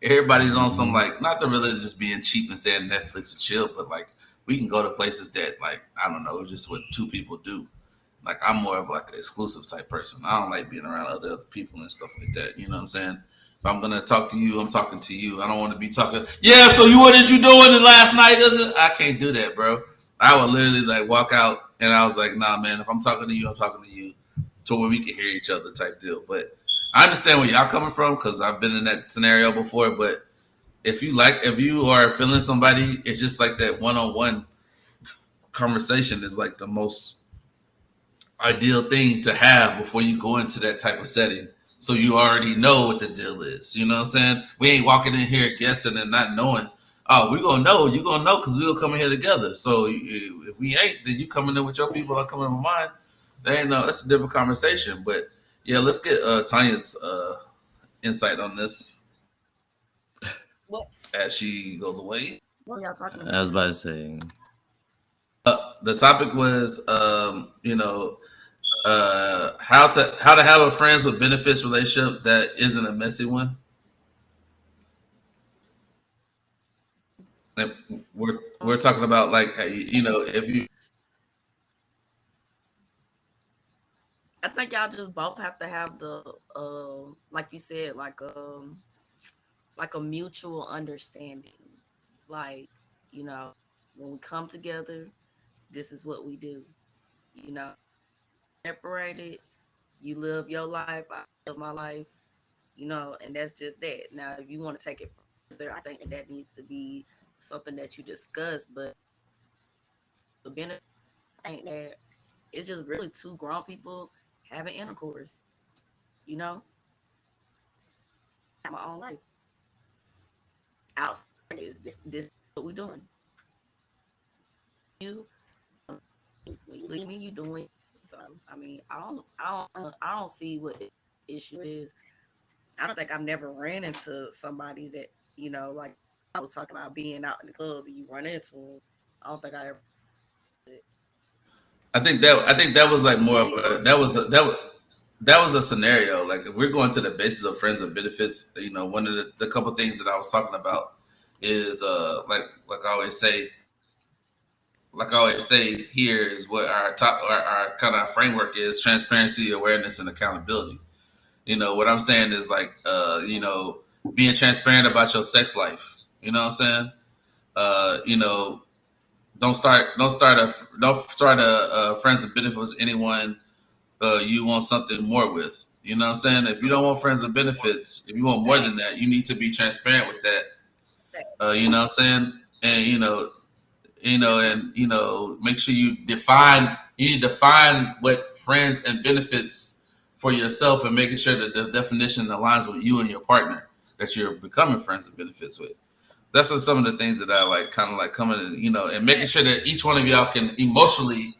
Everybody's on some like not the really just being cheap and saying Netflix and chill, but like we can go to places that like I don't know, just what two people do. Like I'm more of like an exclusive type person. I don't like being around other people and stuff like that. You know what I'm saying? If I'm gonna talk to you, I'm talking to you. I don't want to be talking. Yeah, so what did you doing last night? I can't do that, bro. I would literally like walk out and I was like, nah, man. If I'm talking to you, I'm talking to you, to where we can hear each other type deal. But I understand where y'all coming from because I've been in that scenario before. But if you are feeling somebody, it's just like that one-on-one conversation is like the most ideal thing to have before you go into that type of setting. So you already know what the deal is. You know what I'm saying? We ain't walking in here guessing and not knowing. Oh, we're going to know. You're going to know because we'll come in here together. So if we ain't, then you coming in with your people, I come in with mine. They ain't know. That's a different conversation. But yeah, let's get Tanya's insight on this. as she goes away. What are y'all talking I about? was about to say. The topic was, how to have a friends with benefits relationship that isn't a messy one. And we're talking about like, if you. I think y'all just both have to have the like you said, like a mutual understanding. Like, you know, when we come together, this is what we do. You know, separated, you live your life, I live my life, you know, and that's just that. Now, if you want to take it further, I think that needs to be something that you discuss. But the benefit, I think that it's just really two grown people having intercourse. You know, have my own life outside this what we're doing. You when you leave me, you doing so. I mean, I don't see what the issue is. I don't think I've never ran into somebody that, you know, like I was talking about being out in the club and you run into them. I don't think I ever. I think that was like more of a that was a scenario. Like if we're going to the basis of friends with benefits, one of the couple things that I was talking about is like I always say here is what our kind of framework is: transparency, awareness, and accountability. What I'm saying is like being transparent about your sex life. You know what I'm saying? You know, don't start a friends with benefits with anyone you want something more with. You know what I'm saying? If you don't want friends with benefits, if you want more than that, you need to be transparent with that. You know what I'm saying? And make sure you define. You need to define what friends and benefits for yourself, and making sure that the definition aligns with you and your partner that you're becoming friends and benefits with. That's what some of the things that I like, kind of like coming in, and making sure that each one of y'all can emotionally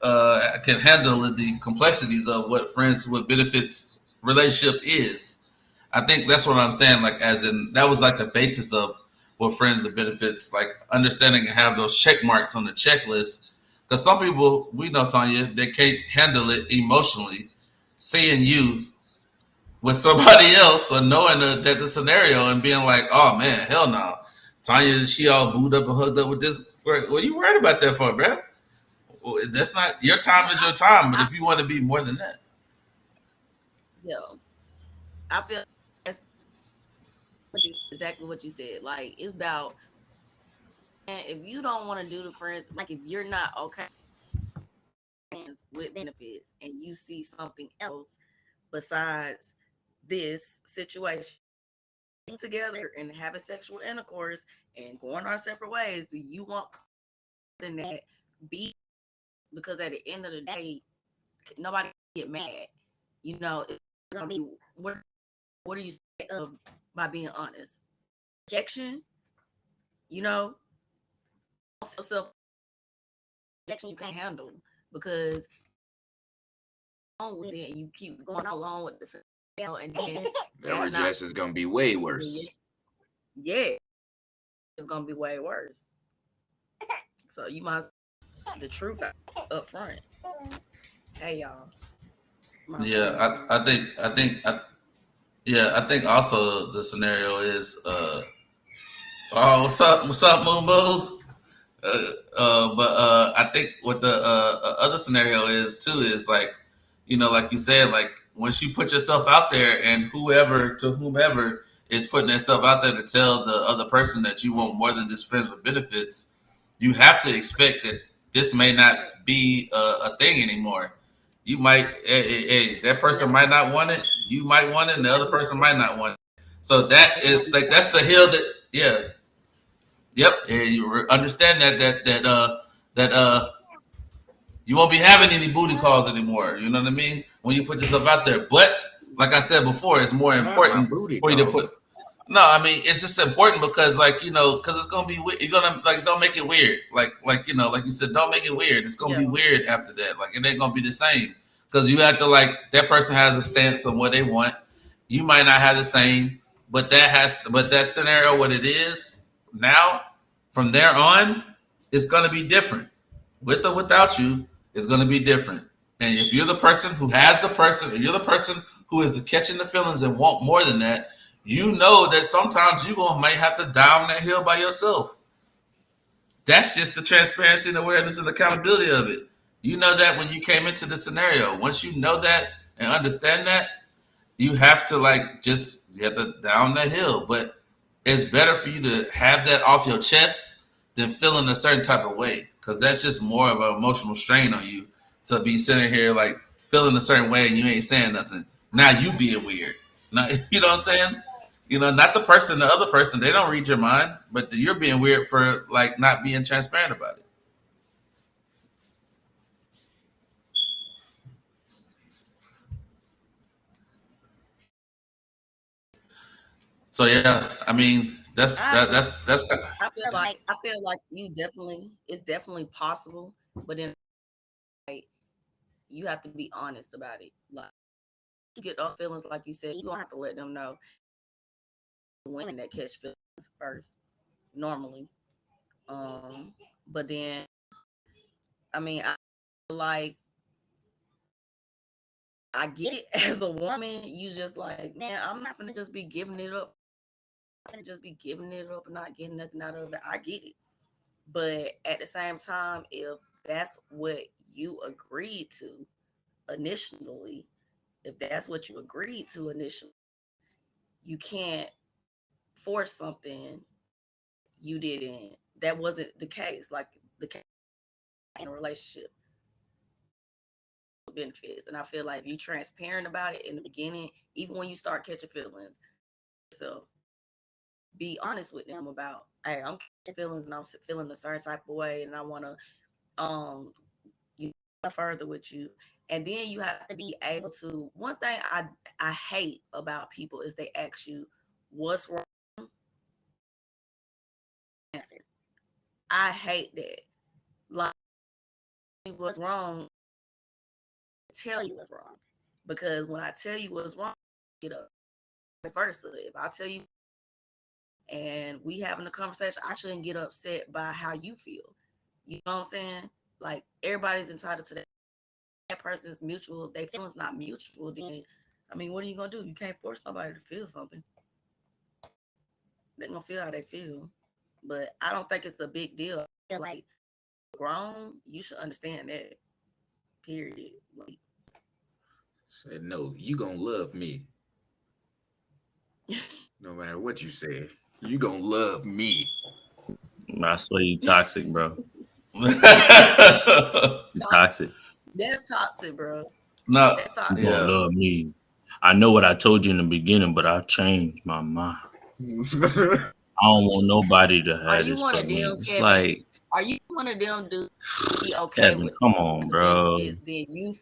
can handle the complexities of what friends with benefits relationship is. I think that's what I'm saying. Like, as in, that was like the basis of what friends with benefits, like understanding and have those check marks on the checklist. Because some people, we know, Tanya, they can't handle it emotionally, seeing you with somebody else or knowing that the scenario and being like, oh man, hell no. Tanya, she all booed up and hooked up with this. What are you worried about that for, bro? That's not your time is your time, but if you want to be more than that, Yeah, I feel that's exactly what you said. Like it's about, and if you don't want to do the friends, like if you're not okay with benefits and you see something else besides this situation together and having sexual intercourse and going our separate ways, do you want something that be, because at the end of the day, nobody get mad. You know, it's gonna be what are you scared of by being honest? Rejection, you know, self rejection you can't handle because on with it and you keep going along with the and then That rejection is gonna be way worse. Yeah, it's gonna be way worse. So you must the truth up front. Hey y'all. yeah, I think also the scenario is, oh, what's up, Moon Boo? But I think what the other scenario is too is like, like you said, like once you put yourself out there, and whomever is putting themselves out there to tell the other person that you want more than just friends with benefits, you have to expect that this may not be a thing anymore. You might, that person might not want it. You might want it, and the other person might not want it. So that is like that's the hill that, yeah. Yep, and you understand that you won't be having any booty calls anymore. You know what I mean? When you put yourself out there, but like I said before, it's more important for you to put. No, I mean it's just important because, like, because it's gonna be weird. You're gonna like don't make it weird. Like like you said, don't make it weird. It's gonna be weird after that. Like it ain't gonna be the same because you have to, like, that person has a stance on what they want. You might not have the same. But that scenario, what it is now, from there on, it's gonna be different. With or without you, it's gonna be different. And if you're the person who has the person, or you're the person who is catching the feelings and want more than that, you know that sometimes you might have to down that hill by yourself. That's just the transparency and awareness and accountability of it. You know that when you came into the scenario. Once you know that and understand that, you have to you have to down that hill. But it's better for you to have that off your chest than feeling a certain type of way, because that's just more of an emotional strain on you to be sitting here like feeling a certain way and you ain't saying nothing. Now you being weird. Now, you know what I'm saying? Not the other person, they don't read your mind, but you're being weird for like not being transparent about it. So yeah, I mean that's kind of, I feel like it's definitely possible, but then like you have to be honest about it. Like you get those feelings, like you said, you don't have to let them know. Women that catch feelings first, normally. But then I mean, I feel like I get it as a woman. You just like, man, I'm not gonna just be giving it up. I'm gonna just be giving it up and not getting nothing out of it. I get it. But at the same time, if that's what you agreed to initially, you can't force something you didn't. That wasn't the case. Like the case in a relationship benefits. And I feel like if you're transparent about it in the beginning, even when you start catching feelings, yourself, be honest with them about, hey, I'm catching feelings and I'm feeling a certain type of way and I want to you further with you. And then you have to be able to, one thing I hate about people is they ask you what's wrong. Answer. I hate that. Like, what's wrong, tell you what's wrong. Because when I tell you what's wrong, get up. Vice versa. If I tell you and we having a conversation, I shouldn't get upset by how you feel. You know what I'm saying? Like everybody's entitled to that. That person's mutual. Their feelings not mutual. Then, I mean, what are you gonna do? You can't force nobody to feel something. They're gonna feel how they feel. But I don't think it's a big deal. Like grown, you should understand that. Period. Like, Said no, you gonna love me. No matter what you say, you gonna love me. I swear you toxic, bro. Toxic. That's toxic, bro. no, That's toxic. You gonna love me. I know what I told you in the beginning, but I've changed my mind. I don't want nobody to have this but me. It's Kevin, like, are you one of them dudes be okay Kevin, with come on, bro. Then you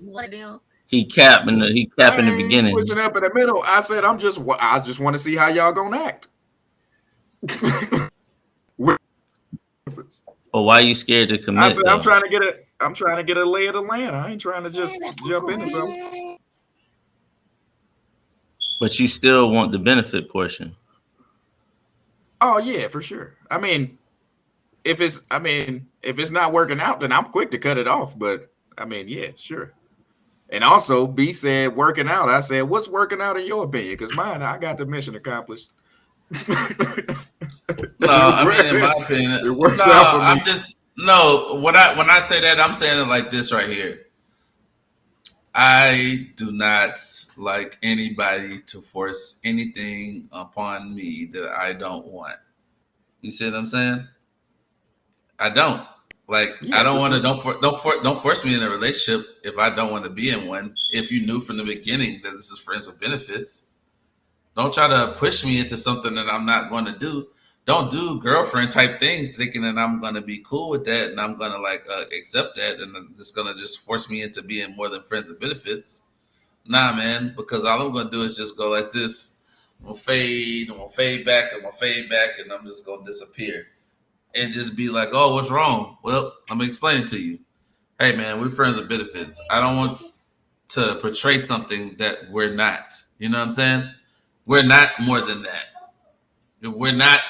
one of them? He capped in the beginning. Switching up in the middle. I said, I just want to see how y'all gonna act. But why are you scared to commit? I said, though? I'm trying to get a lay of the land. I ain't trying to just jump into something. But you still want the benefit portion. Oh yeah, for sure. I mean, if it's not working out, then I'm quick to cut it off. But I mean, yeah, sure. And also, B said working out. I said, what's working out in your opinion? Because mine, I got the mission accomplished. No, I mean, in my opinion, it works out for me. I'm just when I say that, I'm saying it like this right here. I do not like anybody to force anything upon me that I don't want. You see what I'm saying? I don't. Like, I don't want to. Don't force me in a relationship if I don't want to be in one. If you knew from the beginning that this is friends with benefits, don't try to push me into something that I'm not going to do. Don't do girlfriend type things thinking that I'm going to be cool with that and I'm going to accept that and it's going to just force me into being more than friends with benefits. Nah, man, because all I'm going to do is just go like this. I'm going to fade back, and I'm just going to disappear. And just be like, oh, what's wrong? Well, I'm going to explain it to you. Hey, man, we're friends with benefits. I don't want to portray something that we're not. You know what I'm saying? We're not more than that. We're not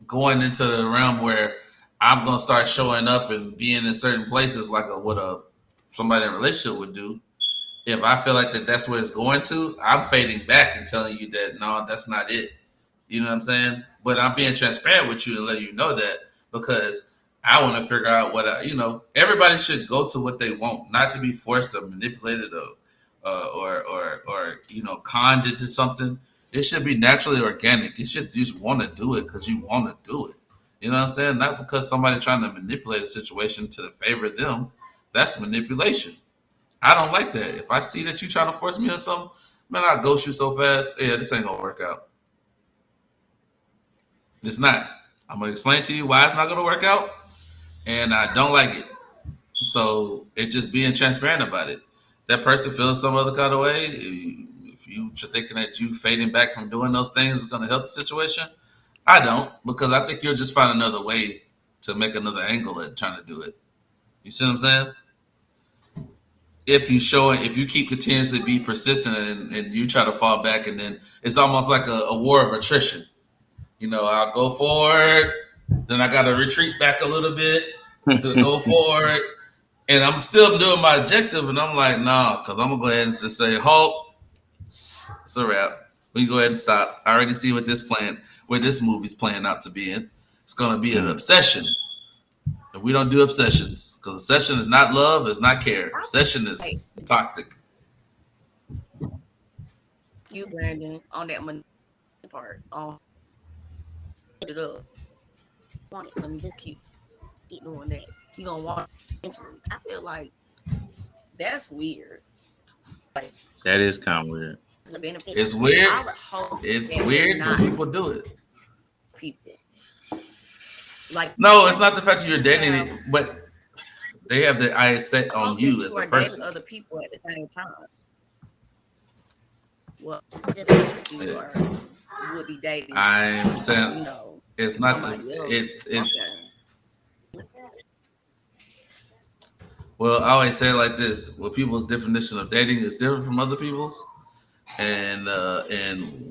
going into the realm where I'm gonna start showing up and being in certain places like somebody in a relationship would do. If I feel like that's where it's going to, I'm fading back and telling you that no, that's not it. You know what I'm saying? But I'm being transparent with you to let you know that because I want to figure out everybody should go to what they want, not to be forced or manipulated or conned into something. It should be naturally organic. You should just want to do it because you want to do it. You know what I'm saying? Not because somebody trying to manipulate a situation to favor them. That's manipulation. I don't like that. If I see that you trying to force me on something, man, I'll ghost you so fast. Yeah, this ain't gonna work out. It's not. I'm gonna explain to you why it's not gonna work out, and I don't like it. So it's just being transparent about it. That person feels some other kind of way. If you're thinking that you fading back from doing those things is gonna help the situation, I don't, because I think you'll just find another way to make another angle at trying to do it. You see what I'm saying? If you keep continuously be persistent and you try to fall back, and then it's almost like a war of attrition. I'll go forward, then I got to retreat back a little bit to go forward, and I'm still doing my objective, and I'm like, nah, because I'm gonna go ahead and just say, halt, it's a wrap. We can go ahead and stop. I already see what this movie's playing out to be in. It's gonna be an obsession. And we don't do obsessions because obsession is not love, it's not care. Obsession is toxic. You, Brandon, on that part, it up. Let me just keep doing that. You gonna want eventually. I feel like that's weird. Like, that is kind of weird. It's weird. It's weird when people do it. People. Like, no, it's not the fact that you're dating it, but they have their eyes set on you as a person. Other people at the same time. Well, you would be dating. I'm saying it's not. It's. Okay. Well, I always say it like this: well, people's definition of dating is different from other people's, and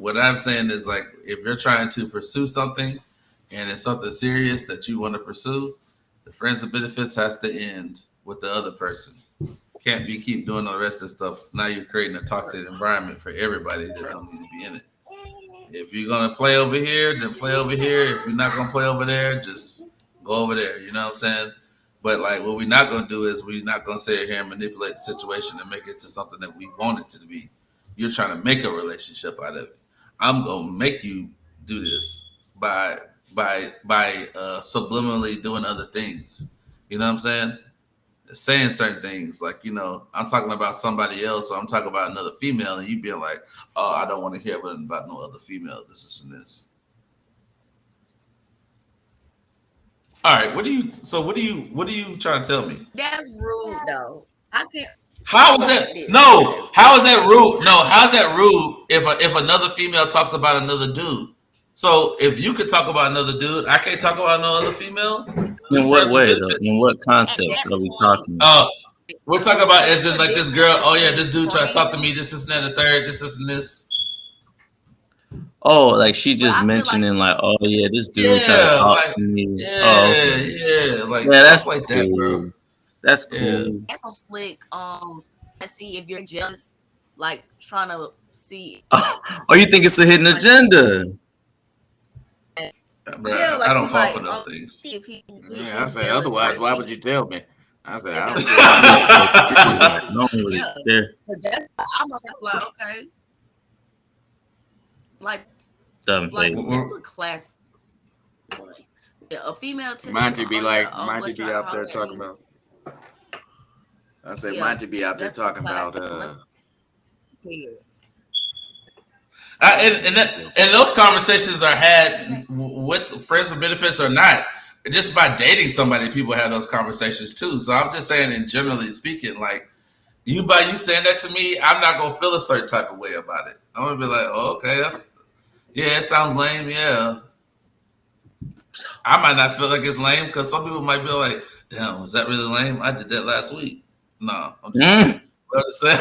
what I'm saying is like if you're trying to pursue something. And it's something serious that you want to pursue, the friends and benefits has to end with the other person. Can't keep doing all the rest of the stuff. Now you're creating a toxic environment for everybody that don't need to be in it. If you're gonna play over here, then play over here. If you're not gonna play over there, just go over there. You know what I'm saying? But like what we're not gonna do is we're not gonna sit here and manipulate the situation and make it to something that we want it to be. You're trying to make a relationship out of it. I'm gonna make you do this by subliminally doing other things. You know what I'm saying? Saying certain things like, I'm talking about somebody else, or I'm talking about another female, and you being like, oh, I don't want to hear about no other female. This and this. All right, what are you trying to tell me? That's rude though. I can't. How is that? No, how is that rude? No, how's that rude if another female talks about another dude? So if you could talk about another dude, I can't talk about no other female? In what way, though? In what context are we talking about? We're talking about is it like this girl, oh yeah, this dude tried to talk to me, this is and the third, this is and this. Oh, like she just mentioning like, oh yeah, this dude tried to talk to me. That's like that, bro. That's cool. Yeah. That's so slick. Let's see if you're just like trying to see. Oh, you think it's a hidden agenda? Bro, I don't fall for those things. I said, otherwise, why would you tell me? I said, I don't care. I must have like, okay. Like that's a class. A female. Monty be out there talking about. I said, Monty be out there talking about. And those conversations are had with friends with benefits or not. Just by dating somebody, people have those conversations too. So I'm just saying, in generally speaking, like you saying that to me, I'm not gonna feel a certain type of way about it. I'm gonna be like, oh, okay, it sounds lame, yeah. I might not feel like it's lame because some people might be like, damn, was that really lame? I did that last week. No, I'm just saying.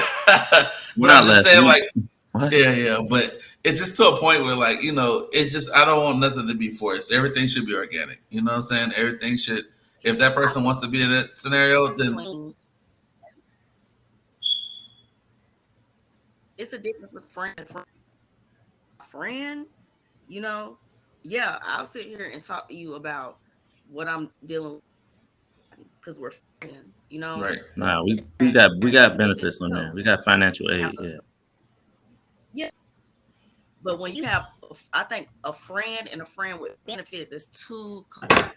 But I'm just saying, like, What? Yeah, but it's just to a point where, like, it just, I don't want nothing to be forced. Everything should be organic. You know what I'm saying? Everything should. If that person wants to be in that scenario, then It's a difference with friend. Yeah, I'll sit here and talk to you about what I'm dealing with because we're friends. right. Nah, we got But then, benefits on there. We got financial aid. Yeah. yeah. But when you have, I think a friend and a friend with benefits is too common.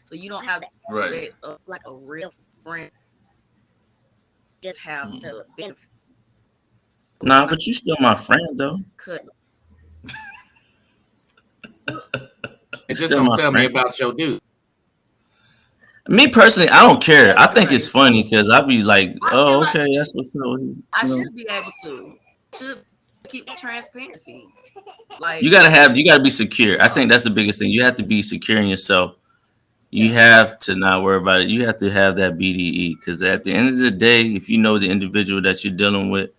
So you don't have that Right. like a real friend. Just have the benefit. Nah, but you still my friend though. Cut. And just Still don't my tell me friend. about your dude. Me personally, I don't care. I think it's funny because I be like, oh, okay, that's what's up. I should be able to. Should keep transparency. Like You gotta be secure. I think that's the biggest thing. You have to be secure in yourself. You have to not worry about it. You have to have that BDE because at the end of the day, if you know the individual that you're dealing with,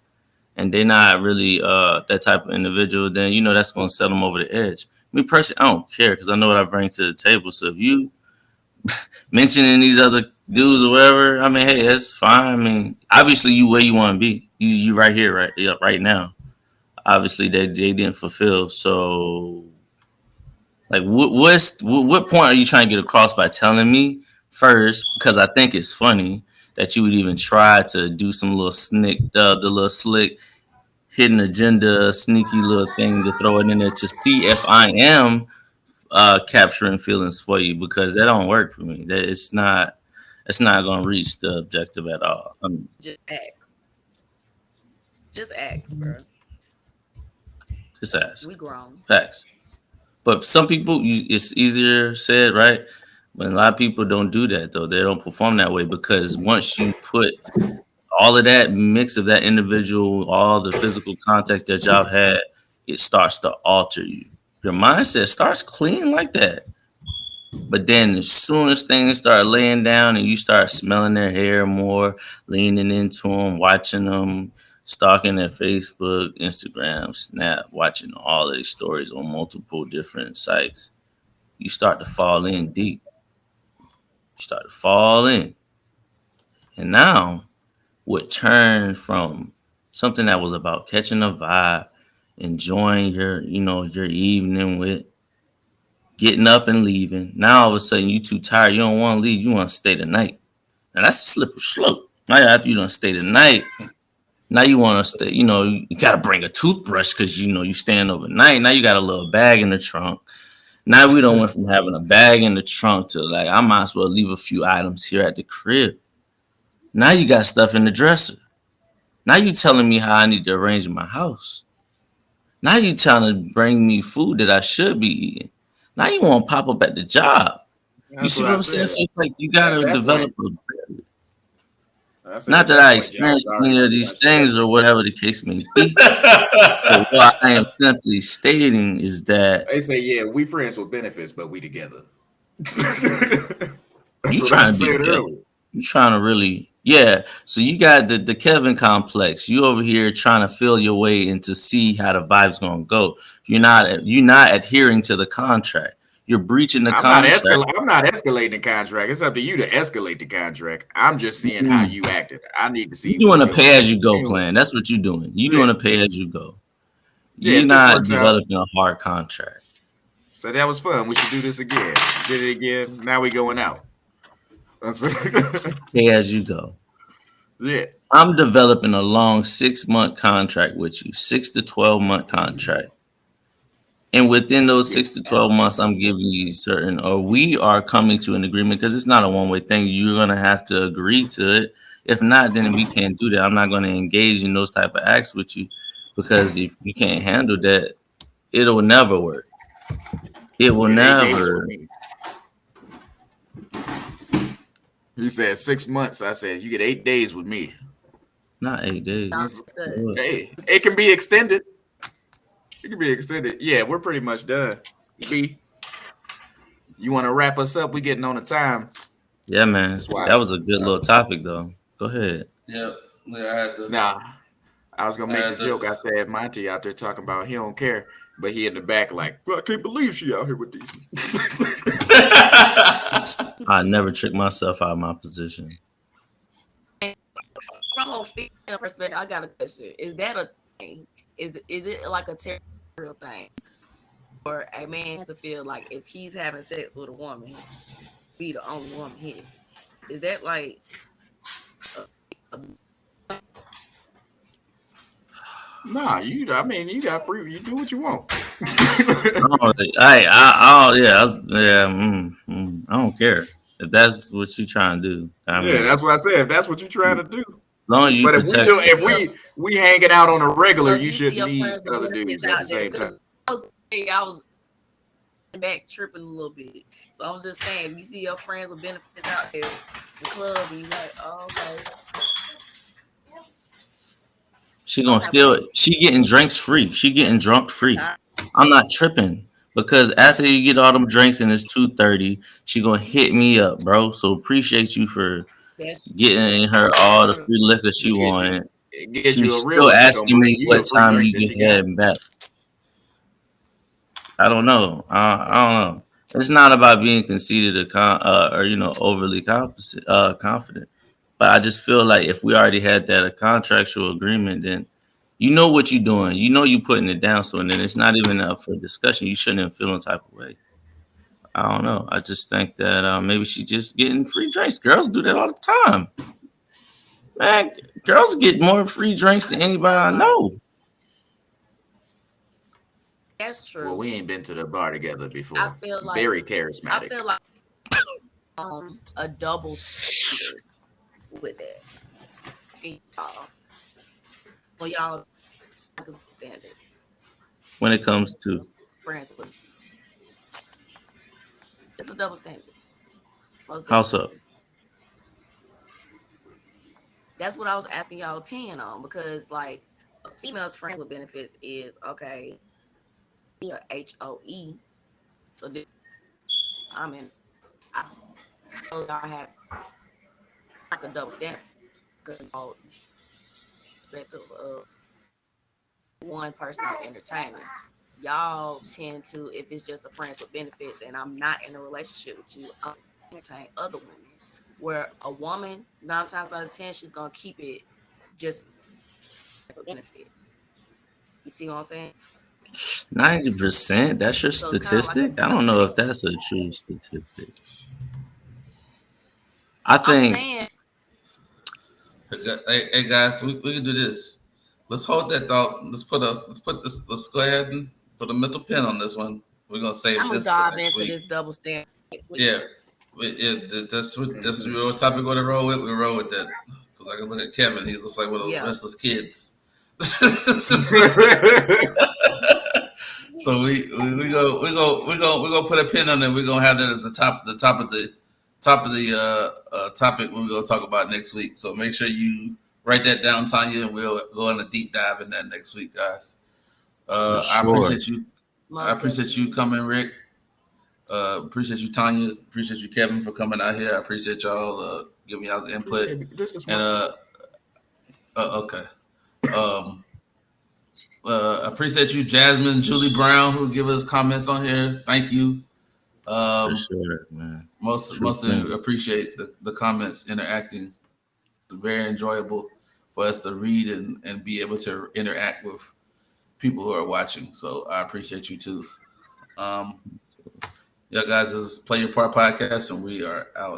and they're not really that type of individual, then that's gonna set them over the edge. Me personally, I don't care because I know what I bring to the table. So if you mentioning these other dudes or whatever, I mean, hey, that's fine. I mean, obviously you where you want to be. You right here, right now. Obviously they didn't fulfill. So like, what point are you trying to get across by telling me first? Because I think it's funny that you would even try to do some little the little slick hidden agenda, sneaky little thing to throw it in there to see if I am capturing feelings for you, because that don't work for me. That it's not gonna reach the objective at all. just ask. Just ask, bro. Just ask. We grown. Facts. But some people, it's easier said, right? But a lot of people don't do that though. They don't perform that way because once you put all of that mix of that individual, all the physical contact that y'all had, it starts to alter you. Your mindset starts clean like that. But then as soon as things start laying down and you start smelling their hair more, leaning into them, watching them, stalking their Facebook, Instagram, Snap, watching all of these stories on multiple different sites, you start to fall in deep. You start to fall in. And now what turned from something that was about catching a vibe, enjoying your evening with, getting up and leaving. Now all of a sudden you too tired. You don't want to leave. You want to stay the night. Now that's a slippery slope. Now after you don't stay the night, now you want to stay. You got to bring a toothbrush because you staying overnight. Now you got a little bag in the trunk. Now we don't went from having a bag in the trunk to like I might as well leave a few items here at the crib. Now you got stuff in the dresser. Now you telling me how I need to arrange my house. Now you trying to bring me food that I should be eating. Now you want to pop up at the job. You see what I'm saying? So it's like you gotta develop not that I experienced any of these things or whatever the case may be. But what I am simply stating is that They say, yeah, we friends with benefits, but we together. you trying to be together. You trying to really, yeah. So you got the Kevin complex. You over here trying to feel your way and to see how the vibe's gonna go. You're not adhering to the contract. You're breaching the contract. I'm not escalating the contract. It's up to you to escalate the contract. I'm just seeing how you acted. I need to see. You're doing a pay as you go plan. That's what you're doing. You're doing a pay as you go. You're not developing a hard contract. So that was fun. We should do this again. Did it again. Now we going out. Pay as you go. Yeah. I'm developing a long 6-month contract with you, 6 to 12-month contract. And within those 6 to 12 months, I'm giving you we are coming to an agreement because it's not a one-way thing. You're going to have to agree to it. If not, then we can't do that. I'm not going to engage in those type of acts with you because if you can't handle that, it'll never work. It will never. He said 6 months. I said, you get 8 days with me. Not 8 days. Hey, it can be extended. It can be extended. Yeah, we're pretty much done. B, you want to wrap us up? We getting on the time. Yeah, man. That was a good little topic, though. Go ahead. Yeah, I had to. Nah, I was gonna make the joke. I said Monty out there talking about he don't care, but he in the back like, well, I can't believe she out here with these. I never trick myself out of my position. From a female perspective, I got a question. Is that a thing? Is it like a territorial thing? For a man to feel like if he's having sex with a woman, be the only woman here? Is that like Nah, you got free. You do what you want. I don't care if that's what you're trying to do. I mean, That's what I said. If that's what you're trying to do. As long as you but protect. if we hanging out on a regular, you you shouldn't see your need friends other with dudes benefits at the out same there, time. I was back tripping a little bit. So I'm just saying, you see your friends with benefits out there in the club, and you like, oh, okay. She gonna still. She getting drinks free. She getting drunk free. I'm not tripping because after you get all them drinks and it's 2:30, she gonna hit me up, bro. So appreciate you for getting her all the free liquor she wanted. She's still asking me what time you get heading back. I don't know. I don't know. It's not about being conceited or overly confident. But I just feel like if we already had that a contractual agreement, then you know what you're doing. You know you're putting it down. So and then it's not even up for discussion. You shouldn't even feel no type of way. I don't know. I just think that maybe she's just getting free drinks. Girls do that all the time. Man, girls get more free drinks than anybody I know. That's true. Well, we ain't been to the bar together before. I feel like very charismatic. I feel like a double standard with that. Well, y'all standard when it comes to friends with. It's a double standard. How so? That's what I was asking y'all opinion on, because like a female's friend with benefits is okay. HOE. So I y'all have like a double standard because of one person entertainment. Y'all tend to, if it's just a friends with benefits and I'm not in a relationship with you, I'll entertain other women. Where a woman, 9 times out of 10, she's gonna keep it just for benefits. You see what I'm saying? 90%. That's your statistic. I don't know if that's a true statistic. I think. Hey guys, we can do this. Let's hold that thought. Let's go ahead and put a mental pin on this one. We're gonna save this for next week. This double standard. Yeah, that's your topic. What to roll with? We roll with that. Because I can look at Kevin. He looks like one of those restless kids. So we go put a pin on it. We're gonna have that as the top of the topic we're gonna talk about next week. So make sure you write that down, Tanya, and we'll go on a deep dive in that next week, guys. Sure. I appreciate you. I appreciate you coming, Rick. Appreciate you, Tanya. Appreciate you, Kevin, for coming out here. I appreciate y'all giving y'all the input. And okay. Appreciate you, Jasmine, Julie Brown, who give us comments on here. Thank you. For sure, man. Mostly appreciate the comments, interacting. It's very enjoyable for us to read and be able to interact with people who are watching. So I appreciate you too. Yeah, guys, this is Play Your Part Podcast, and we are out.